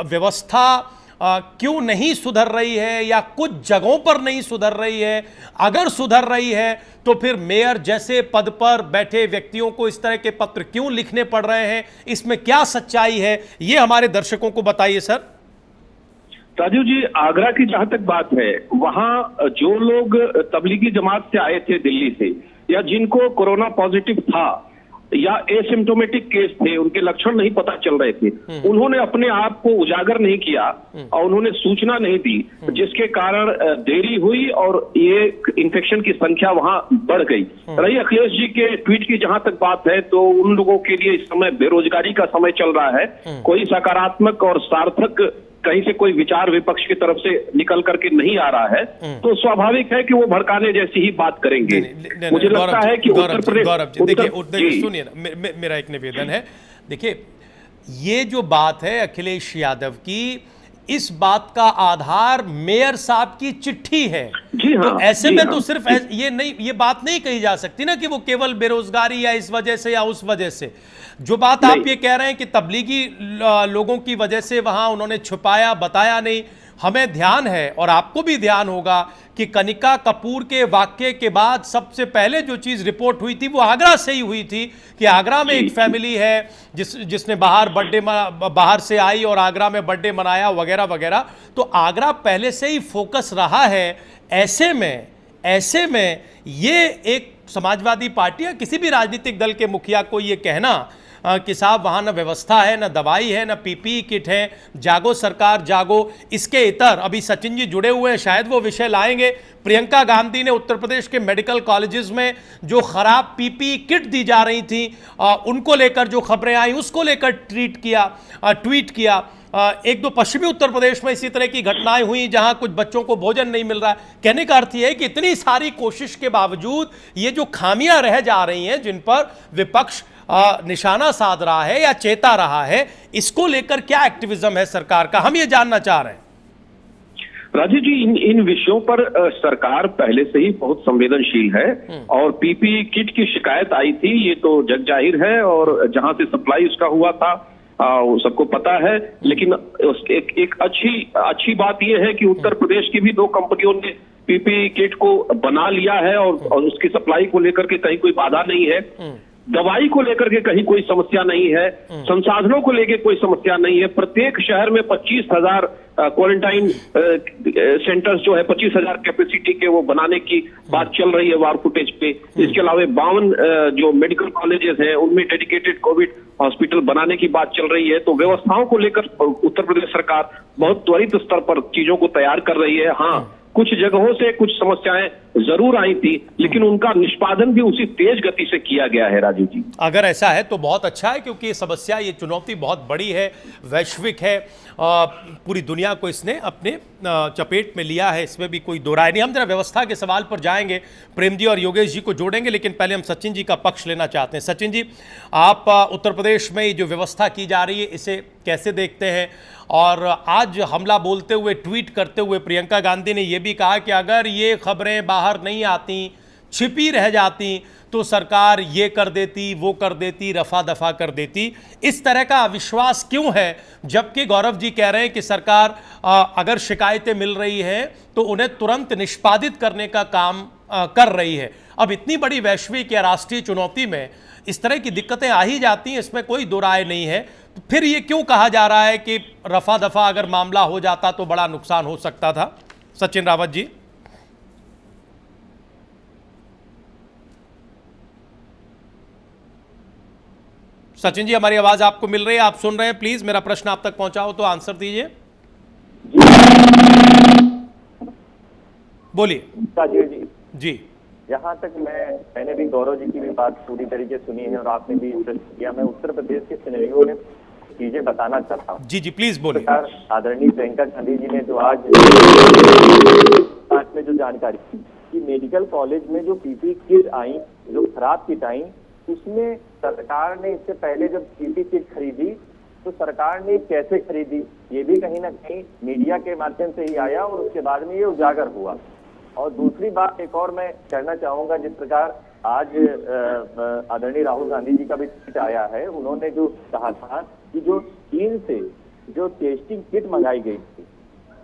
व्यवस्था क्यों नहीं सुधर रही है, या कुछ जगहों पर नहीं सुधर रही है? अगर सुधर रही है तो फिर मेयर जैसे पद पर बैठे व्यक्तियों को इस तरह के पत्र क्यों लिखने पड़ रहे हैं? इसमें क्या सच्चाई है, ये हमारे दर्शकों को बताइए सर। राजीव जी, आगरा की जहां तक बात है, वहां जो लोग तबलीगी जमात से आए थे दिल्ली से, या जिनको कोरोना पॉजिटिव था या एसिम्टोमेटिक केस थे, उनके लक्षण नहीं पता चल रहे थे, उन्होंने अपने आप को उजागर नहीं किया और उन्होंने सूचना नहीं दी, जिसके कारण देरी हुई और ये इन्फेक्शन की संख्या वहां बढ़ गई। रही अखिलेश जी के ट्वीट की जहां तक बात है, तो उन लोगों के लिए इस समय बेरोजगारी का समय चल रहा है, कोई सकारात्मक और सार्थक कहीं से कोई विचार विपक्ष की तरफ से निकल करके नहीं आ रहा है, तो स्वाभाविक है कि वो भड़काने जैसी ही बात करेंगे। मुझे लगता है कि उत्तर प्रदेश, देखिए सुनिए ना, मेरा एक निवेदन है। देखिए, ये जो बात है अखिलेश यादव की, इस बात का आधार मेयर साहब की चिट्ठी है। तो ऐसे में तो सिर्फ ये बात नहीं कही जा सकती ना कि वो केवल बेरोजगारी या इस वजह से या उस वजह से। जो बात आप ये कह रहे हैं कि तबलीगी लोगों की वजह से वहां उन्होंने छुपाया, बताया नहीं, हमें ध्यान है और आपको भी ध्यान होगा कि कनिका कपूर के वाक्य के बाद सबसे पहले जो चीज़ रिपोर्ट हुई थी वो आगरा से ही हुई थी कि आगरा में एक फैमिली है जिसने बाहर से आई और आगरा में बर्थडे मनाया वगैरह वगैरह। तो आगरा पहले से ही फोकस रहा है। ऐसे में ये एक समाजवादी पार्टी या किसी भी राजनीतिक दल के मुखिया को ये कहना कि साहब वहाँ न व्यवस्था है, न दवाई है, न पीपीई किट है, जागो सरकार जागो, इसके इतर अभी सचिन जी जुड़े हुए हैं, शायद वो विषय लाएंगे। प्रियंका गांधी ने उत्तर प्रदेश के मेडिकल कॉलेजेस में जो खराब पीपीई किट दी जा रही थी उनको लेकर जो खबरें आई उसको लेकर ट्वीट किया। एक दो पश्चिमी उत्तर प्रदेश में इसी तरह की घटनाएं हुई जहां कुछ बच्चों को भोजन नहीं मिल रहा है। कहने का अर्थ यह है कि इतनी सारी कोशिश के बावजूद ये जो खामियां रह जा रही हैं, जिन पर विपक्ष निशाना साध रहा है या चेता रहा है, इसको लेकर क्या एक्टिविज्म है सरकार का, हम ये जानना चाह रहे हैं। राजीव जी, इन विषयों पर सरकार पहले से ही बहुत संवेदनशील है और पीपीई किट की शिकायत आई थी, ये तो जग जाहिर है, और जहां से सप्लाई उसका हुआ था सबको पता है। लेकिन एक अच्छी बात यह है कि उत्तर प्रदेश की भी 2 कंपनियों ने पीपीई किट को बना लिया है और उसकी सप्लाई को लेकर के कहीं कोई बाधा नहीं है। दवाई को लेकर के कहीं कोई समस्या नहीं है, संसाधनों को लेकर कोई समस्या नहीं है। प्रत्येक शहर में 25,000 क्वारंटाइन सेंटर्स जो है 25,000 कैपेसिटी के वो बनाने की बात चल रही है वार फुटेज पे। इसके अलावा 52 जो मेडिकल कॉलेजेस हैं उनमें डेडिकेटेड कोविड हॉस्पिटल बनाने की बात चल रही है। तो व्यवस्थाओं को लेकर उत्तर प्रदेश सरकार बहुत त्वरित स्तर पर चीजों को तैयार कर रही है। हाँ, कुछ जगहों से कुछ समस्याएं जरूर आई थी, लेकिन उनका निष्पादन भी उसी तेज गति से किया गया है। राजीव जी, अगर ऐसा है तो बहुत अच्छा है, क्योंकि ये समस्या, ये चुनौती बहुत बड़ी है, वैश्विक है, पूरी दुनिया को इसने अपने चपेट में लिया है, इसमें भी कोई दो राय नहीं। हम जरा व्यवस्था के सवाल पर जाएंगे, प्रेम जी और योगेश जी को जोड़ेंगे, लेकिन पहले हम सचिन जी का पक्ष लेना चाहते हैं। सचिन जी, आप उत्तर प्रदेश में जो व्यवस्था की जा रही है इसे कैसे देखते हैं? और आज हमला बोलते हुए, ट्वीट करते हुए प्रियंका गांधी ने यह भी कहा कि अगर ये खबरें बाहर नहीं आती, छिपी रह जाती, तो सरकार ये कर देती, वो कर देती, रफा दफा कर देती। इस तरह का अविश्वास क्यों है, जबकि गौरव जी कह रहे हैं कि सरकार अगर शिकायतें मिल रही हैं तो उन्हें तुरंत निष्पादित करने का काम कर रही है। अब इतनी बड़ी वैश्विक या राष्ट्रीय चुनौती में इस तरह की दिक्कतें आ ही जाती हैं, इसमें कोई दो राय नहीं है। तो फिर ये क्यों कहा जा रहा है कि रफा दफा अगर मामला हो जाता तो बड़ा नुकसान हो सकता था? सचिन रावत जी। सचिन जी, हमारी आवाज आपको मिल रही है? आप सुन रहे हैं? प्लीज मेरा प्रश्न आप तक पहुंचा हो तो आंसर दीजिए। बोलिए। राजीव जी, जी, यहाँ तक मैंने भी गौरव जी की भी बात पूरी तरीके सुनी है और आपने भी प्रश्न किया। मैं उत्तर प्रदेश के सिनेरियो में चीजें बताना चाहता हूँ। जी जी, प्लीज बोलिए। आदरणीय प्रियंका गांधी जी ने जो आज में जो जानकारी दी कि मेडिकल कॉलेज में जो पीपी किट आई, जो खराब किट आई, उसमें सरकार ने इससे पहले जब पीपी किट खरीदी तो सरकार ने कैसे खरीदी, ये भी कहीं ना कहीं मीडिया के माध्यम से ही आया और उसके बाद में ये उजागर हुआ। और दूसरी बात एक और मैं कहना चाहूंगा, जिस प्रकार आज आदरणीय राहुल गांधी जी का भी ट्वीट आया है, उन्होंने जो कहा था कि जो चीन से जो टेस्टिंग किट मंगाई गई थी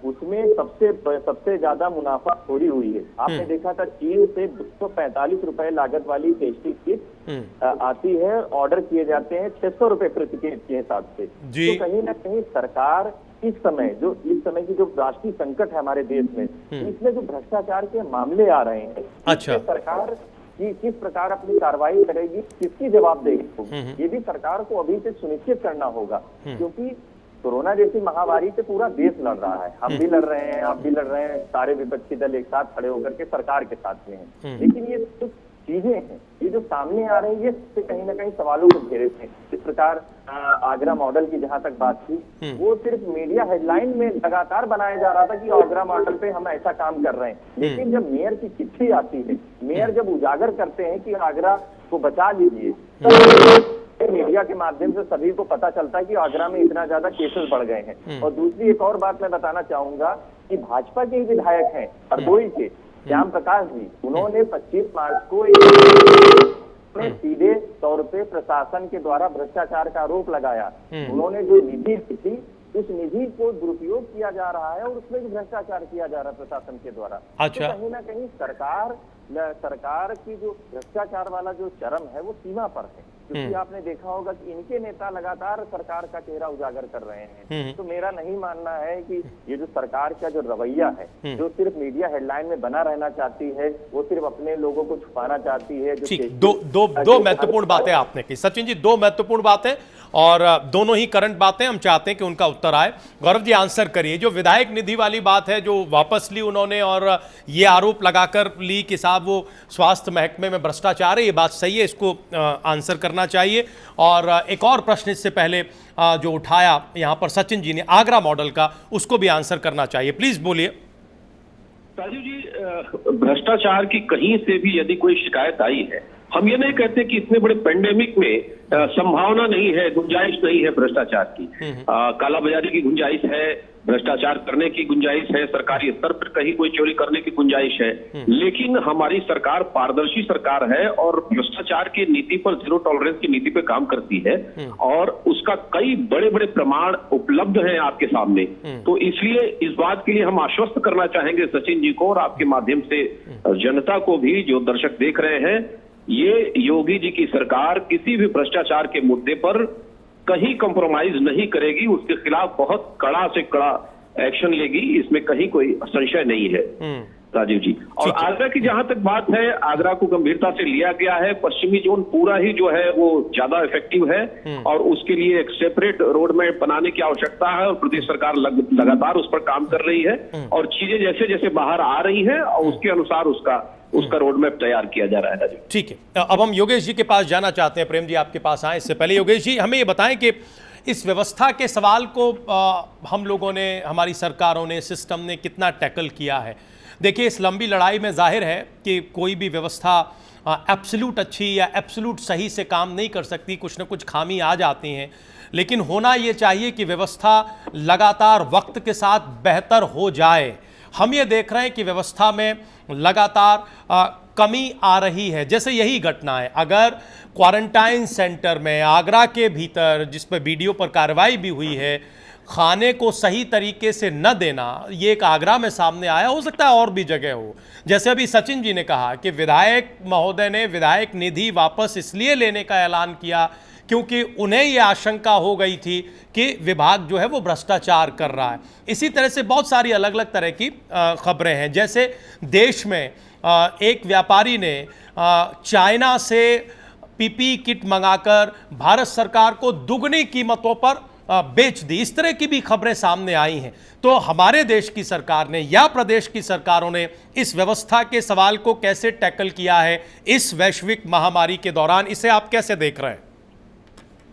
उसमें सबसे ज्यादा मुनाफाखोरी हुई है। आपने देखा था चीन से 245 रुपए लागत वाली टेस्टिंग किट आती है, ऑर्डर किए जाते हैं 600 रुपए प्रति किट के हिसाब से। तो कहीं ना कहीं सरकार इस समय की जो राष्ट्रीय संकट है हमारे देश में, इसमें जो भ्रष्टाचार के मामले आ रहे हैं, अच्छा, सरकार की किस प्रकार अपनी कार्रवाई करेगी, किसकी जवाबदेही होगी, ये भी सरकार को अभी से सुनिश्चित करना होगा। क्योंकि कोरोना जैसी महामारी से पूरा देश लड़ रहा है, हम भी लड़ रहे हैं, आप भी लड़ रहे हैं, सारे विपक्षी दल एक साथ खड़े होकर के सरकार के साथ में हैं। लेकिन ये कुछ चीजें हैं, ये जो सामने आ रही है, इससे कहीं ना कहीं सवालों को घेरे थे। इस प्रकार आगरा मॉडल की जहां तक बात थी, वो सिर्फ मीडिया हेडलाइन में लगातार बनाया जा रहा था कि आगरा मॉडल पे हम ऐसा काम कर रहे हैं। लेकिन जब मेयर की चिट्ठी आती है, मेयर जब उजागर करते हैं कि आगरा को बचा लीजिए, तो मीडिया के माध्यम से सभी को पता चलता है कि आगरा में इतना ज्यादा केसेस बढ़ गए हैं। और दूसरी एक और बात मैं बताना चाहूंगा कि भाजपा के ही विधायक हैं हरदोई के श्याम प्रकाश जी, उन्होंने 25 मार्च को सीधे तौर पे प्रशासन के द्वारा भ्रष्टाचार का आरोप लगाया। उन्होंने जो निधि थी, उस निधि को दुरुपयोग किया जा रहा है और उसमें भी भ्रष्टाचार किया जा रहा है प्रशासन के द्वारा। अच्छा, तो कहीं ना कहीं सरकार की जो भ्रष्टाचार वाला जो चरम है वो सीमा पर है। क्योंकि आपने देखा होगा कि इनके नेता लगातार सरकार का चेहरा उजागर कर रहे हैं। तो मेरा नहीं मानना है कि ये जो सरकार का जो रवैया है, जो सिर्फ मीडिया हेडलाइन में बना रहना चाहती है, वो सिर्फ अपने लोगों को छुपाना चाहती है। दो महत्वपूर्ण बातें आपने की सचिन जी, दो महत्वपूर्ण बातें, और दोनों ही करंट बातें, हम चाहते हैं कि उनका उत्तर आए। गौरव जी, आंसर करिए। जो विधायक निधि वाली बात है, जो वापस ली उन्होंने और ये आरोप लगाकर ली कि साहब वो स्वास्थ्य महकमे में भ्रष्टाचार है, ये बात सही है, इसको आंसर करना चाहिए। और एक और प्रश्न इससे पहले जो उठाया यहाँ पर सचिन जी ने आगरा मॉडल का, उसको भी आंसर करना चाहिए। प्लीज बोलिए। राजीव जी, भ्रष्टाचार की कहीं से भी यदि कोई शिकायत आई है, हम ये नहीं कहते कि इतने बड़े पेंडेमिक में संभावना नहीं है, गुंजाइश नहीं है भ्रष्टाचार की। कालाबाजारी की गुंजाइश है, भ्रष्टाचार करने की गुंजाइश है, सरकारी स्तर पर कहीं कोई चोरी करने की गुंजाइश है। लेकिन हमारी सरकार पारदर्शी सरकार है और भ्रष्टाचार की नीति पर, जीरो टॉलरेंस की नीति पर काम करती है, और उसका कई बड़े बड़े प्रमाण उपलब्ध हैं आपके सामने। तो इसलिए इस बात के लिए हम आश्वस्त करना चाहेंगे सचिन जी को और आपके माध्यम से जनता को भी, जो दर्शक देख रहे हैं, ये योगी जी की सरकार किसी भी भ्रष्टाचार के मुद्दे पर कहीं कंप्रोमाइज नहीं करेगी, उसके खिलाफ बहुत कड़ा से कड़ा एक्शन लेगी, इसमें कहीं कोई संशय नहीं है राजीव जी। और आगरा की जहां तक बात है, आगरा को गंभीरता से लिया गया है। पश्चिमी जोन पूरा ही जो है वो ज्यादा इफेक्टिव है और उसके लिए एक सेपरेट रोड मैप बनाने की आवश्यकता है और प्रदेश सरकार लगातार उस पर काम कर रही है और चीजें जैसे जैसे बाहर आ रही हैं और उसके अनुसार उसका रोड मैप तैयार किया जा रहा है राजीव। ठीक है, अब हम योगेश जी के पास जाना चाहते हैं। प्रेम जी आपके पास आए इससे पहले योगेश जी हमें ये बताएं कि इस व्यवस्था के सवाल को हम लोगों ने, हमारी सरकारों ने, सिस्टम ने कितना टैकल किया है। देखिए, इस लंबी लड़ाई में जाहिर है कि कोई भी व्यवस्था एब्सोल्यूट अच्छी या एब्सोल्यूट सही से काम नहीं कर सकती, कुछ ना कुछ खामी आ जाती हैं, लेकिन होना ये चाहिए कि व्यवस्था लगातार वक्त के साथ बेहतर हो जाए। हम ये देख रहे हैं कि व्यवस्था में लगातार कमी आ रही है। जैसे यही घटना है, अगर क्वारंटाइन सेंटर में आगरा के भीतर, जिस पर वीडियो पर कार्रवाई भी हुई है, खाने को सही तरीके से न देना, ये एक आगरा में सामने आया, हो सकता है और भी जगह हो। जैसे अभी सचिन जी ने कहा कि विधायक महोदय ने विधायक निधि वापस इसलिए लेने का ऐलान किया क्योंकि उन्हें ये आशंका हो गई थी कि विभाग जो है वो भ्रष्टाचार कर रहा है। इसी तरह से बहुत सारी अलग अलग तरह की खबरें हैं। जैसे देश में एक व्यापारी ने चाइना से पीपीई किट मंगाकर भारत सरकार को दुगनी कीमतों पर बेच दी। इस तरह की भी खबरें सामने आई हैं। तो हमारे देश की सरकार ने या प्रदेश की सरकारों ने इस व्यवस्था के सवाल को कैसे टैकल किया है इस वैश्विक महामारी के दौरान, इसे आप कैसे देख रहे हैं?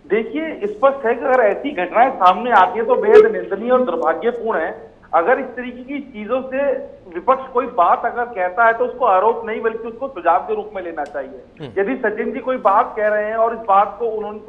देखिए, स्पष्ट है कि अगर ऐसी घटनाएं सामने आती है तो बेहद निंदनीय और दुर्भाग्यपूर्ण है। अगर इस तरीके की चीजों से विपक्ष कोई बात अगर कहता है तो उसको आरोप नहीं बल्कि उसको सुझाव के रूप में लेना चाहिए। यदि सचिन जी कोई बात कह रहे हैं और इस बात को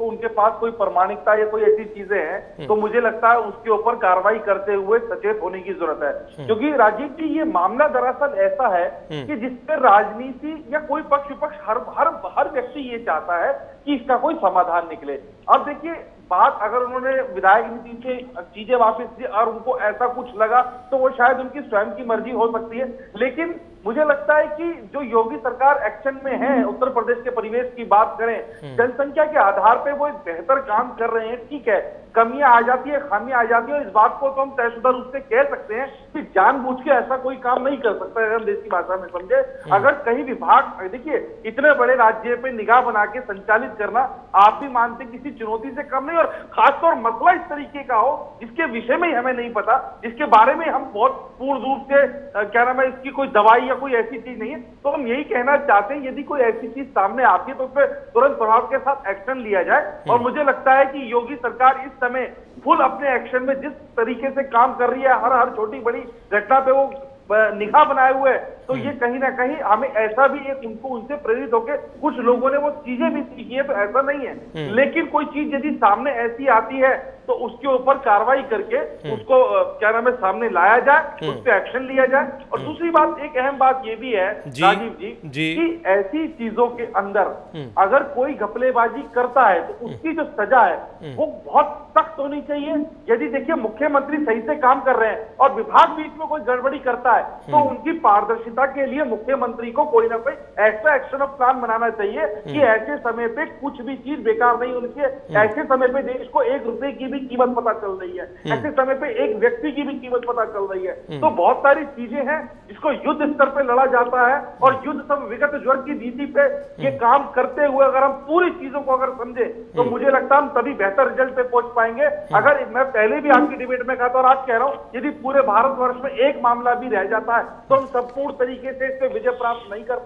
उनके पास कोई प्रमाणिकता या कोई ऐसी चीजें हैं तो मुझे लगता है उसके ऊपर कार्रवाई करते हुए सचेत होने की जरूरत है। क्योंकि राजीव जी, ये मामला दरअसल ऐसा है कि जिसपे राजनीति या कोई पक्ष विपक्ष हर व्यक्ति ये चाहता है कि इसका कोई समाधान निकले। अब देखिए, बात अगर उन्होंने विधायक नीति से चीजें वापस दी और उनको ऐसा कुछ लगा तो वो शायद उनकी स्वयं की मर्जी हो सकती है, लेकिन मुझे लगता है कि जो योगी सरकार एक्शन में है, उत्तर प्रदेश के परिवेश की बात करें, जनसंख्या के आधार पे वो एक बेहतर काम कर रहे हैं। ठीक है, कमियां आ जाती है, खामियां आ जाती है, और इस बात को तो हम तयशुदा रूप से कह सकते हैं कि जानबूझ के ऐसा कोई काम नहीं कर सकता। अगर देसी भाषा में समझे, अगर कहीं विभाग, देखिए इतने बड़े राज्य पे निगाह बना के संचालित करना आप भी मानते किसी चुनौती से कम नहीं, और खासतौर मसला इस तरीके का हो जिसके विषय में हमें नहीं पता, जिसके बारे में हम बहुत पूर्ण रूप से क्या नाम है, इसकी कोई दवाई या कोई ऐसी चीज नहीं है, तो हम यही कहना चाहते हैं यदि कोई ऐसी चीज सामने आती है तो उस पर तुरंत प्रभाव के साथ एक्शन लिया जाए। और मुझे लगता है कि योगी सरकार इस समय फुल अपने एक्शन में जिस तरीके से काम कर रही है, हर छोटी बड़ी घटना पे वो निगाह बनाए हुए, तो ये कहीं ना कहीं हमें ऐसा भी एक उनसे प्रेरित होकर कुछ लोगों ने वो चीजें भी सीखी है, तो ऐसा नहीं है। लेकिन कोई चीज यदि सामने ऐसी आती है तो उसके ऊपर कार्रवाई करके उसको क्या नाम है सामने लाया जाए, उस पर एक्शन लिया जाए। और दूसरी बात, एक अहम बात ये भी है राजीव जी कि ऐसी चीजों के अंदर अगर कोई घपलेबाजी करता है तो उसकी जो सजा है वो बहुत सख्त होनी चाहिए। यदि देखिए मुख्यमंत्री सही से काम कर रहे हैं और विभाग बीच में कोई गड़बड़ी करता है तो उनकी पारदर्शिता के लिए मुख्यमंत्री को कोई ना कोई ऐसा एक्शन ऑफ प्लान बनाना चाहिए कि ऐसे समय पे कुछ भी चीज बेकार नहीं होनी चाहिए। ऐसे समय पे देश को 1 रुपए की भी कीमत पता चल रही है, ऐसे समय पे एक व्यक्ति की भी कीमत पता चल रही है। तो बहुत सारी चीजें हैं जिसको युद्ध स्तर पे लड़ा जाता है, और युद्ध सब विगत ज्वर की नीति पे ये काम करते हुए अगर हम पूरी चीजों को अगर समझे तो मुझे लगता है हम तभी बेहतर रिजल्ट पे पहुंच पाएंगे। अगर मैं पहले भी आपकी डिबेट में कहा था और आज कह रहा हूं, यदि पूरे भारतवर्ष में एक मामला भी रह जाता है तो हम संपूर्ण तरीके से इससे विजय प्राप्त नहीं कर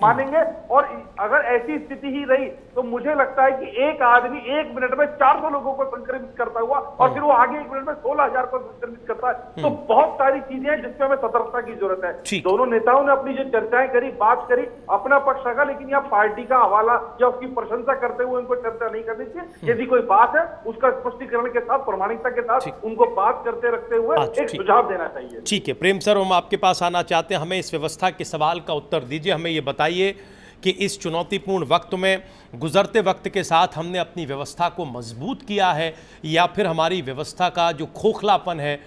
मानेंगे। और अगर ऐसी स्थिति ही रही तो मुझे लगता है कि एक आदमी 1 मिनट में 400 लोगों को संक्रमित करता हुआ और फिर वो आगे 1 मिनट में 16,000 को संक्रमित करता है। तो बहुत सारी चीजें हैं जिसमें हमें सतर्कता की जरूरत है। दोनों नेताओं ने अपनी जो चर्चाएं करी, बात करी, अपना पक्ष रखा, लेकिन यह पार्टी का हवाला या उसकी प्रशंसा करते हुए उनको चर्चा नहीं करनी चाहिए। यदि कोई बात है उसका स्पष्टीकरण के साथ, प्रमाणिकता के साथ उनको बात करते रखते हुए एक सुझाव देना चाहिए। ठीक है प्रेम सर, हम आपके पास आना चाहते हैं। हमें इस व्यवस्था के सवाल का उत्तर दीजिए। हमें ये बताइए कि इस चुनौतीपूर्ण वक्त में गुजरते वक्त के साथ हमने अपनी व्यवस्था को मजबूत किया है या फिर हमारी व्यवस्था का जो खोखलापन है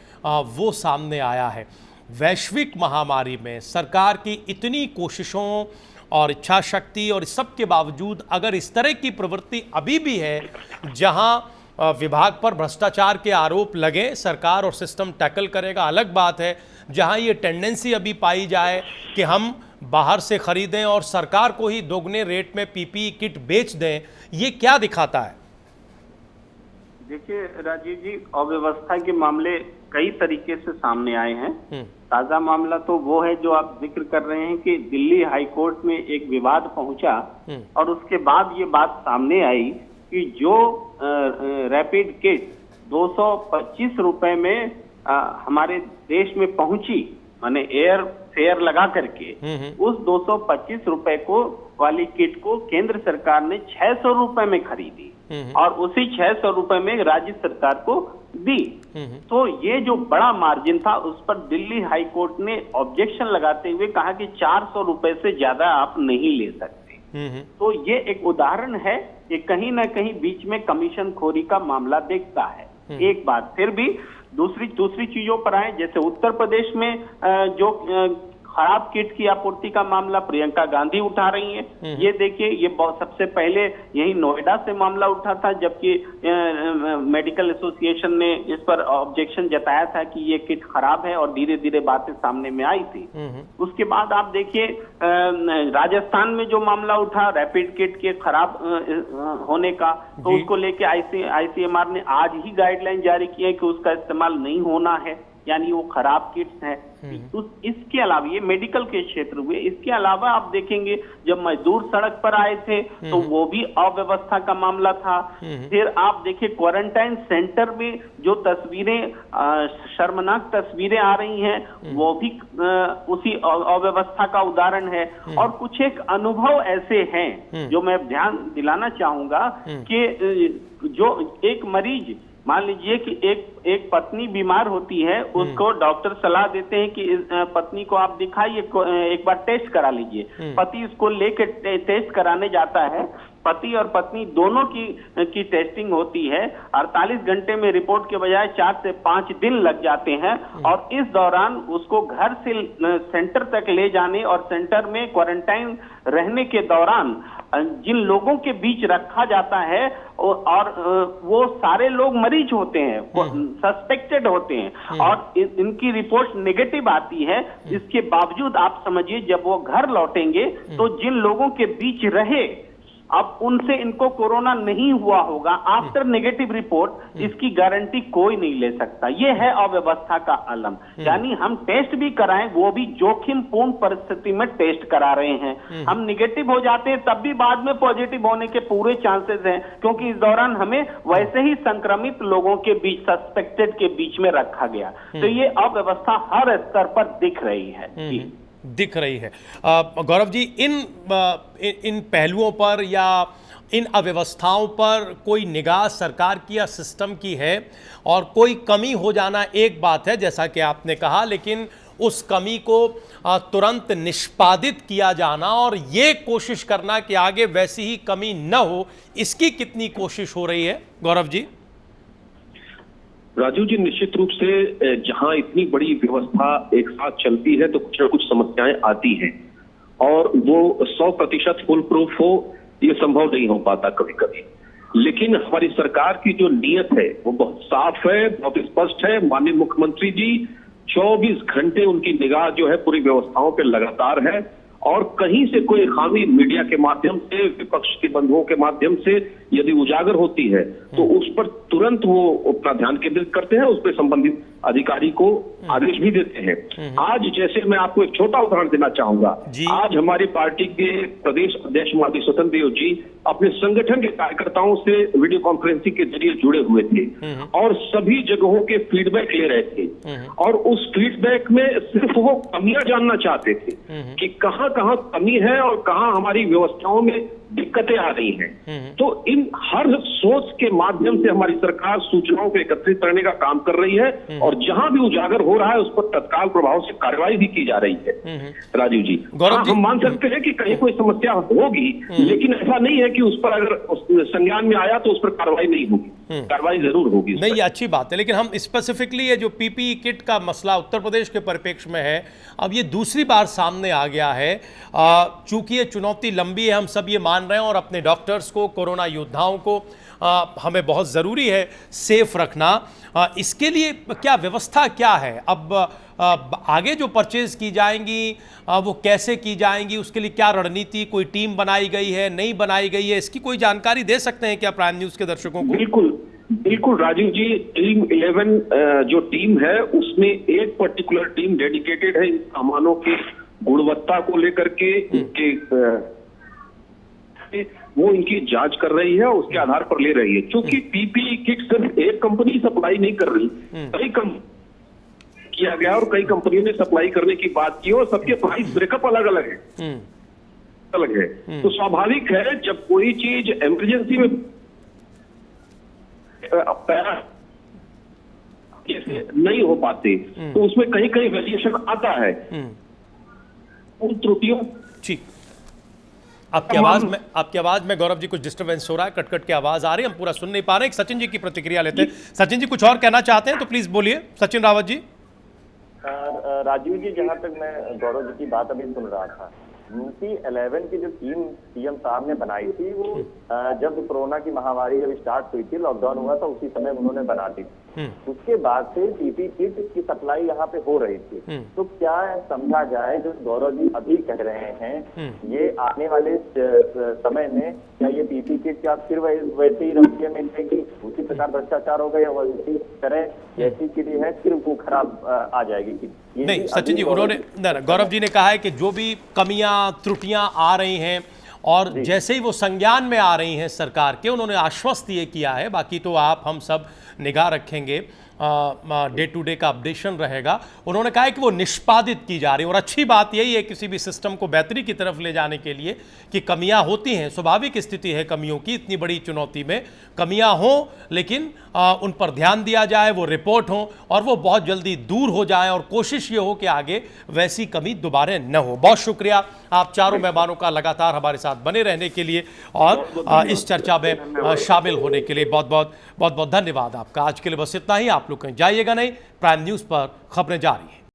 वो सामने आया है। वैश्विक महामारी में सरकार की इतनी कोशिशों और इच्छा शक्ति और इस सब के बावजूद अगर इस तरह की प्रवृत्ति अभी भी है, जहां विभाग पर भ्रष्टाचार के आरोप लगे, सरकार और सिस्टम टैकल करेगा, अलग बात है। जहां ये टेंडेंसी अभी पाई जाए कि हम बाहर से खरीदें और सरकार को ही दोगुने रेट में पीपीई किट बेच दें, ये क्या दिखाता है? देखिए राजीव जी, अव्यवस्था के मामले कई तरीके से सामने आए हैं। ताजा मामला तो वो है जो आप जिक्र कर रहे हैं कि दिल्ली हाई कोर्ट में एक विवाद पहुंचा और उसके बाद ये बात सामने आई कि जो रैपिड किट 225 रुपए में हमारे देश में पहुंची, माने एयर फेयर लगा करके, उस 225 रुपए को वाली किट को केंद्र सरकार ने 600 रुपए में खरीदी और उसी 600 रुपए में राज्य सरकार को दी। तो ये जो बड़ा मार्जिन था उस पर दिल्ली हाई कोर्ट ने ऑब्जेक्शन लगाते हुए कहा कि 400 रुपए से ज्यादा आप नहीं ले सकते। तो ये एक उदाहरण है कि कहीं ना कहीं बीच में कमीशन खोरी का मामला देखता है। एक बात फिर भी दूसरी चीजों पर आए, जैसे उत्तर प्रदेश में जो खराब किट की आपूर्ति का मामला प्रियंका गांधी उठा रही हैं। ये देखिए, ये सबसे पहले यही नोएडा से मामला उठा था, जबकि मेडिकल एसोसिएशन ने इस पर ऑब्जेक्शन जताया था कि ये किट खराब है और धीरे धीरे बातें सामने में आई थी। उसके बाद आप देखिए राजस्थान में जो मामला उठा रैपिड किट के खराब होने का, तो उसको लेके आईसीएमआर ने आज ही गाइडलाइन जारी की है कि उसका इस्तेमाल नहीं होना है, यानी वो खराब किट्स हैं। इसके अलावा ये मेडिकल के क्षेत्र हुए। इसके अलावा आप देखेंगे जब मजदूर सड़क पर आए थे तो वो भी अव्यवस्था का मामला था। फिर आप देखिए क्वारंटाइन सेंटर में जो तस्वीरें, शर्मनाक तस्वीरें आ रही हैं, वो भी उसी अव्यवस्था का उदाहरण है। और कुछ एक अनुभव ऐसे हैं जो मैं ध्यान दिलाना चाहूंगा कि जो एक मरीज, मान लीजिए कि एक पत्नी बीमार होती है, उसको डॉक्टर सलाह देते हैं कि पत्नी को आप दिखाइए, एक बार टेस्ट करा लीजिए। पति इसको लेके टेस्ट कराने जाता है। पति और पत्नी दोनों की टेस्टिंग होती है। 48 घंटे में रिपोर्ट के बजाय 4 से 5 दिन लग जाते हैं और इस दौरान उसको घर से सेंटर तक ले जाने और सेंटर में क्वारंटाइन रहने के दौरान जिन लोगों के बीच रखा जाता है और वो सारे लोग मरीज होते हैं, सस्पेक्टेड होते हैं और इनकी रिपोर्ट नेगेटिव आती है। इसके बावजूद आप समझिए जब वो घर लौटेंगे तो जिन लोगों के बीच रहे, अब उनसे इनको कोरोना नहीं हुआ होगा आफ्टर नेगेटिव रिपोर्ट, इसकी गारंटी कोई नहीं ले सकता। ये है अव्यवस्था का आलम। यानी हम टेस्ट भी कराएं, वो भी जोखिम पूर्ण परिस्थिति में टेस्ट करा रहे हैं। हम नेगेटिव हो जाते हैं तब भी बाद में पॉजिटिव होने के पूरे चांसेस हैं, क्योंकि इस दौरान हमें वैसे ही संक्रमित लोगों के बीच, सस्पेक्टेड के बीच में रखा गया। तो ये अव्यवस्था हर स्तर पर दिख रही है। दिख रही है। गौरव जी, इन पहलुओं पर या इन अव्यवस्थाओं पर कोई निगाह सरकार की या सिस्टम की है? और कोई कमी हो जाना एक बात है, जैसा कि आपने कहा, लेकिन उस कमी को तुरंत निष्पादित किया जाना और ये कोशिश करना कि आगे वैसी ही कमी न हो, इसकी कितनी कोशिश हो रही है गौरव जी? राजू जी, निश्चित रूप से जहां इतनी बड़ी व्यवस्था एक साथ चलती है तो कुछ न कुछ समस्याएं आती हैं और वो 100% फुल प्रूफ हो ये संभव नहीं हो पाता कभी कभी। लेकिन हमारी सरकार की जो नीयत है वो बहुत साफ है, बहुत स्पष्ट है। माननीय मुख्यमंत्री जी 24 घंटे उनकी निगाह जो है पूरी व्यवस्थाओं पे लगातार है और कहीं से कोई खामी मीडिया के माध्यम से, विपक्ष के बंधुओं के माध्यम से यदि उजागर होती है तो उस पर तुरंत वो अपना ध्यान केंद्रित करते हैं, उस पर संबंधित अधिकारी को आदेश भी देते हैं। आज जैसे मैं आपको एक छोटा उदाहरण देना चाहूंगा। आज हमारी पार्टी के प्रदेश अध्यक्ष माननीय स्वतंत्र देव जी अपने संगठन के कार्यकर्ताओं से वीडियो कॉन्फ्रेंसिंग के जरिए जुड़े हुए थे और सभी जगहों के फीडबैक ले रहे थे और उस फीडबैक में सिर्फ वो कमियां जानना चाहते थे कि कहां कहां कमी है और कहां हमारी व्यवस्थाओं में दिक्कतें आ रही हैं। तो इन हर सोच के माध्यम से हमारी सरकार सूचनाओं को एकत्रित करने का काम कर रही है और जहां भी उजागर हो रहा है उस पर तत्काल प्रभाव से कार्रवाई भी की जा रही है। राजीव जी, हम मान सकते हैं कि कहीं कोई समस्या होगी, लेकिन ऐसा नहीं है कि उस पर अगर संज्ञान में आया तो उस पर कार्रवाई नहीं होगी। कार्रवाई जरूर होगी इस नहीं, पर। ये अच्छी बात है, लेकिन हम स्पेसिफिकली ये जो पीपीई किट का मसला उत्तर प्रदेश के परिप्रेक्ष्य में है, अब ये दूसरी बार सामने आ गया है। चूंकि ये चुनौती लंबी है, हम सब ये मान रहे हैं, और अपने डॉक्टर्स को, कोरोना योद्धाओं को हमें बहुत ज़रूरी है सेफ रखना। इसके लिए क्या व्यवस्था क्या है? अब आगे जो परचेज की जाएंगी वो कैसे की जाएंगी, उसके लिए क्या रणनीति, कोई टीम बनाई गई है, नहीं बनाई गई है, इसकी कोई जानकारी दे सकते हैं क्या प्राइम न्यूज़ के दर्शकों को? बिल्कुल बिल्कुल राजीव जी, टीम 11 जो टीम है उसमें एक पर्टिकुलर टीम डेडिकेटेड है इन सामानों की गुणवत्ता को लेकर के, वो इनकी जांच कर रही है, उसके आधार पर ले रही है। क्योंकि पीपीई किट सिर्फ एक कंपनी सप्लाई नहीं कर रही, कई कंपनी किया गया और कई कंपनियों ने सप्लाई करने की बात की और सबके प्राइस ब्रेकअप अलग अलग है, अलग है। तो स्वाभाविक है जब कोई चीज इमरजेंसी में जैसे नहीं हो पाते तो उसमें कहीं कहीं वेरिएशन आता है, उन त्रुटियों। ठीक, आपकी आवाज में गौरव जी कुछ डिस्टरबेंस हो रहा है, कट की आवाज आ रही है, हम पूरा सुन नहीं पा रहे हैं। सचिन जी की प्रतिक्रिया लेते हैं। सचिन जी कुछ और कहना चाहते हैं तो प्लीज बोलिए। सचिन रावत जी। राजीव जी, जहां तक मैं गौरव जी की बात अभी सुन रहा था, यूपी 11 की जो टीम सीएम साहब ने बनाई थी वो जब कोरोना की महामारी जब स्टार्ट हुई थी, लॉकडाउन हुआ था, उसी समय उन्होंने बना दी। उसके बाद से पीपी किट की सप्लाई यहाँ पे हो रही थी। तो क्या समझा जाए जो गौरव जी अभी कह रहे हैं, ये आने वाले समय में क्या ये पीपी किट क्या फिर वैसे ही रवैये में मिलेगी, उसी प्रकार भ्रष्टाचार होगा, या उसी तरह जैसी किट है फिर वो खराब आ जाएगी किट? नहीं सचिन जी, उन्होंने गौरव जी ने कहा है कि जो भी कमियां त्रुटियां आ रही हैं और जैसे ही वो संज्ञान में आ रही हैं सरकार के, उन्होंने आश्वस्त ये किया है, बाकी तो आप हम सब निगाह रखेंगे, डे टू डे का अपडेशन रहेगा। उन्होंने कहा है कि वो निष्पादित की जा रही है, और अच्छी बात यही है किसी भी सिस्टम को बेहतरी की तरफ ले जाने के लिए कि कमियां होती हैं, स्वाभाविक स्थिति है कमियों की, इतनी बड़ी चुनौती में कमियां हो, लेकिन उन पर ध्यान दिया जाए, वो रिपोर्ट हो और वो बहुत जल्दी दूर हो जाए, और कोशिश ये हो कि आगे वैसी कमी दोबारा न हो। बहुत शुक्रिया आप चारों मेहमानों का लगातार हमारे साथ बने रहने के लिए और इस चर्चा में शामिल होने के लिए बहुत बहुत धन्यवाद आपका। आज के लिए बस इतना ही। आप लोग कहीं जाइएगा नहीं, प्राइम न्यूज़ पर खबरें जारी हैं।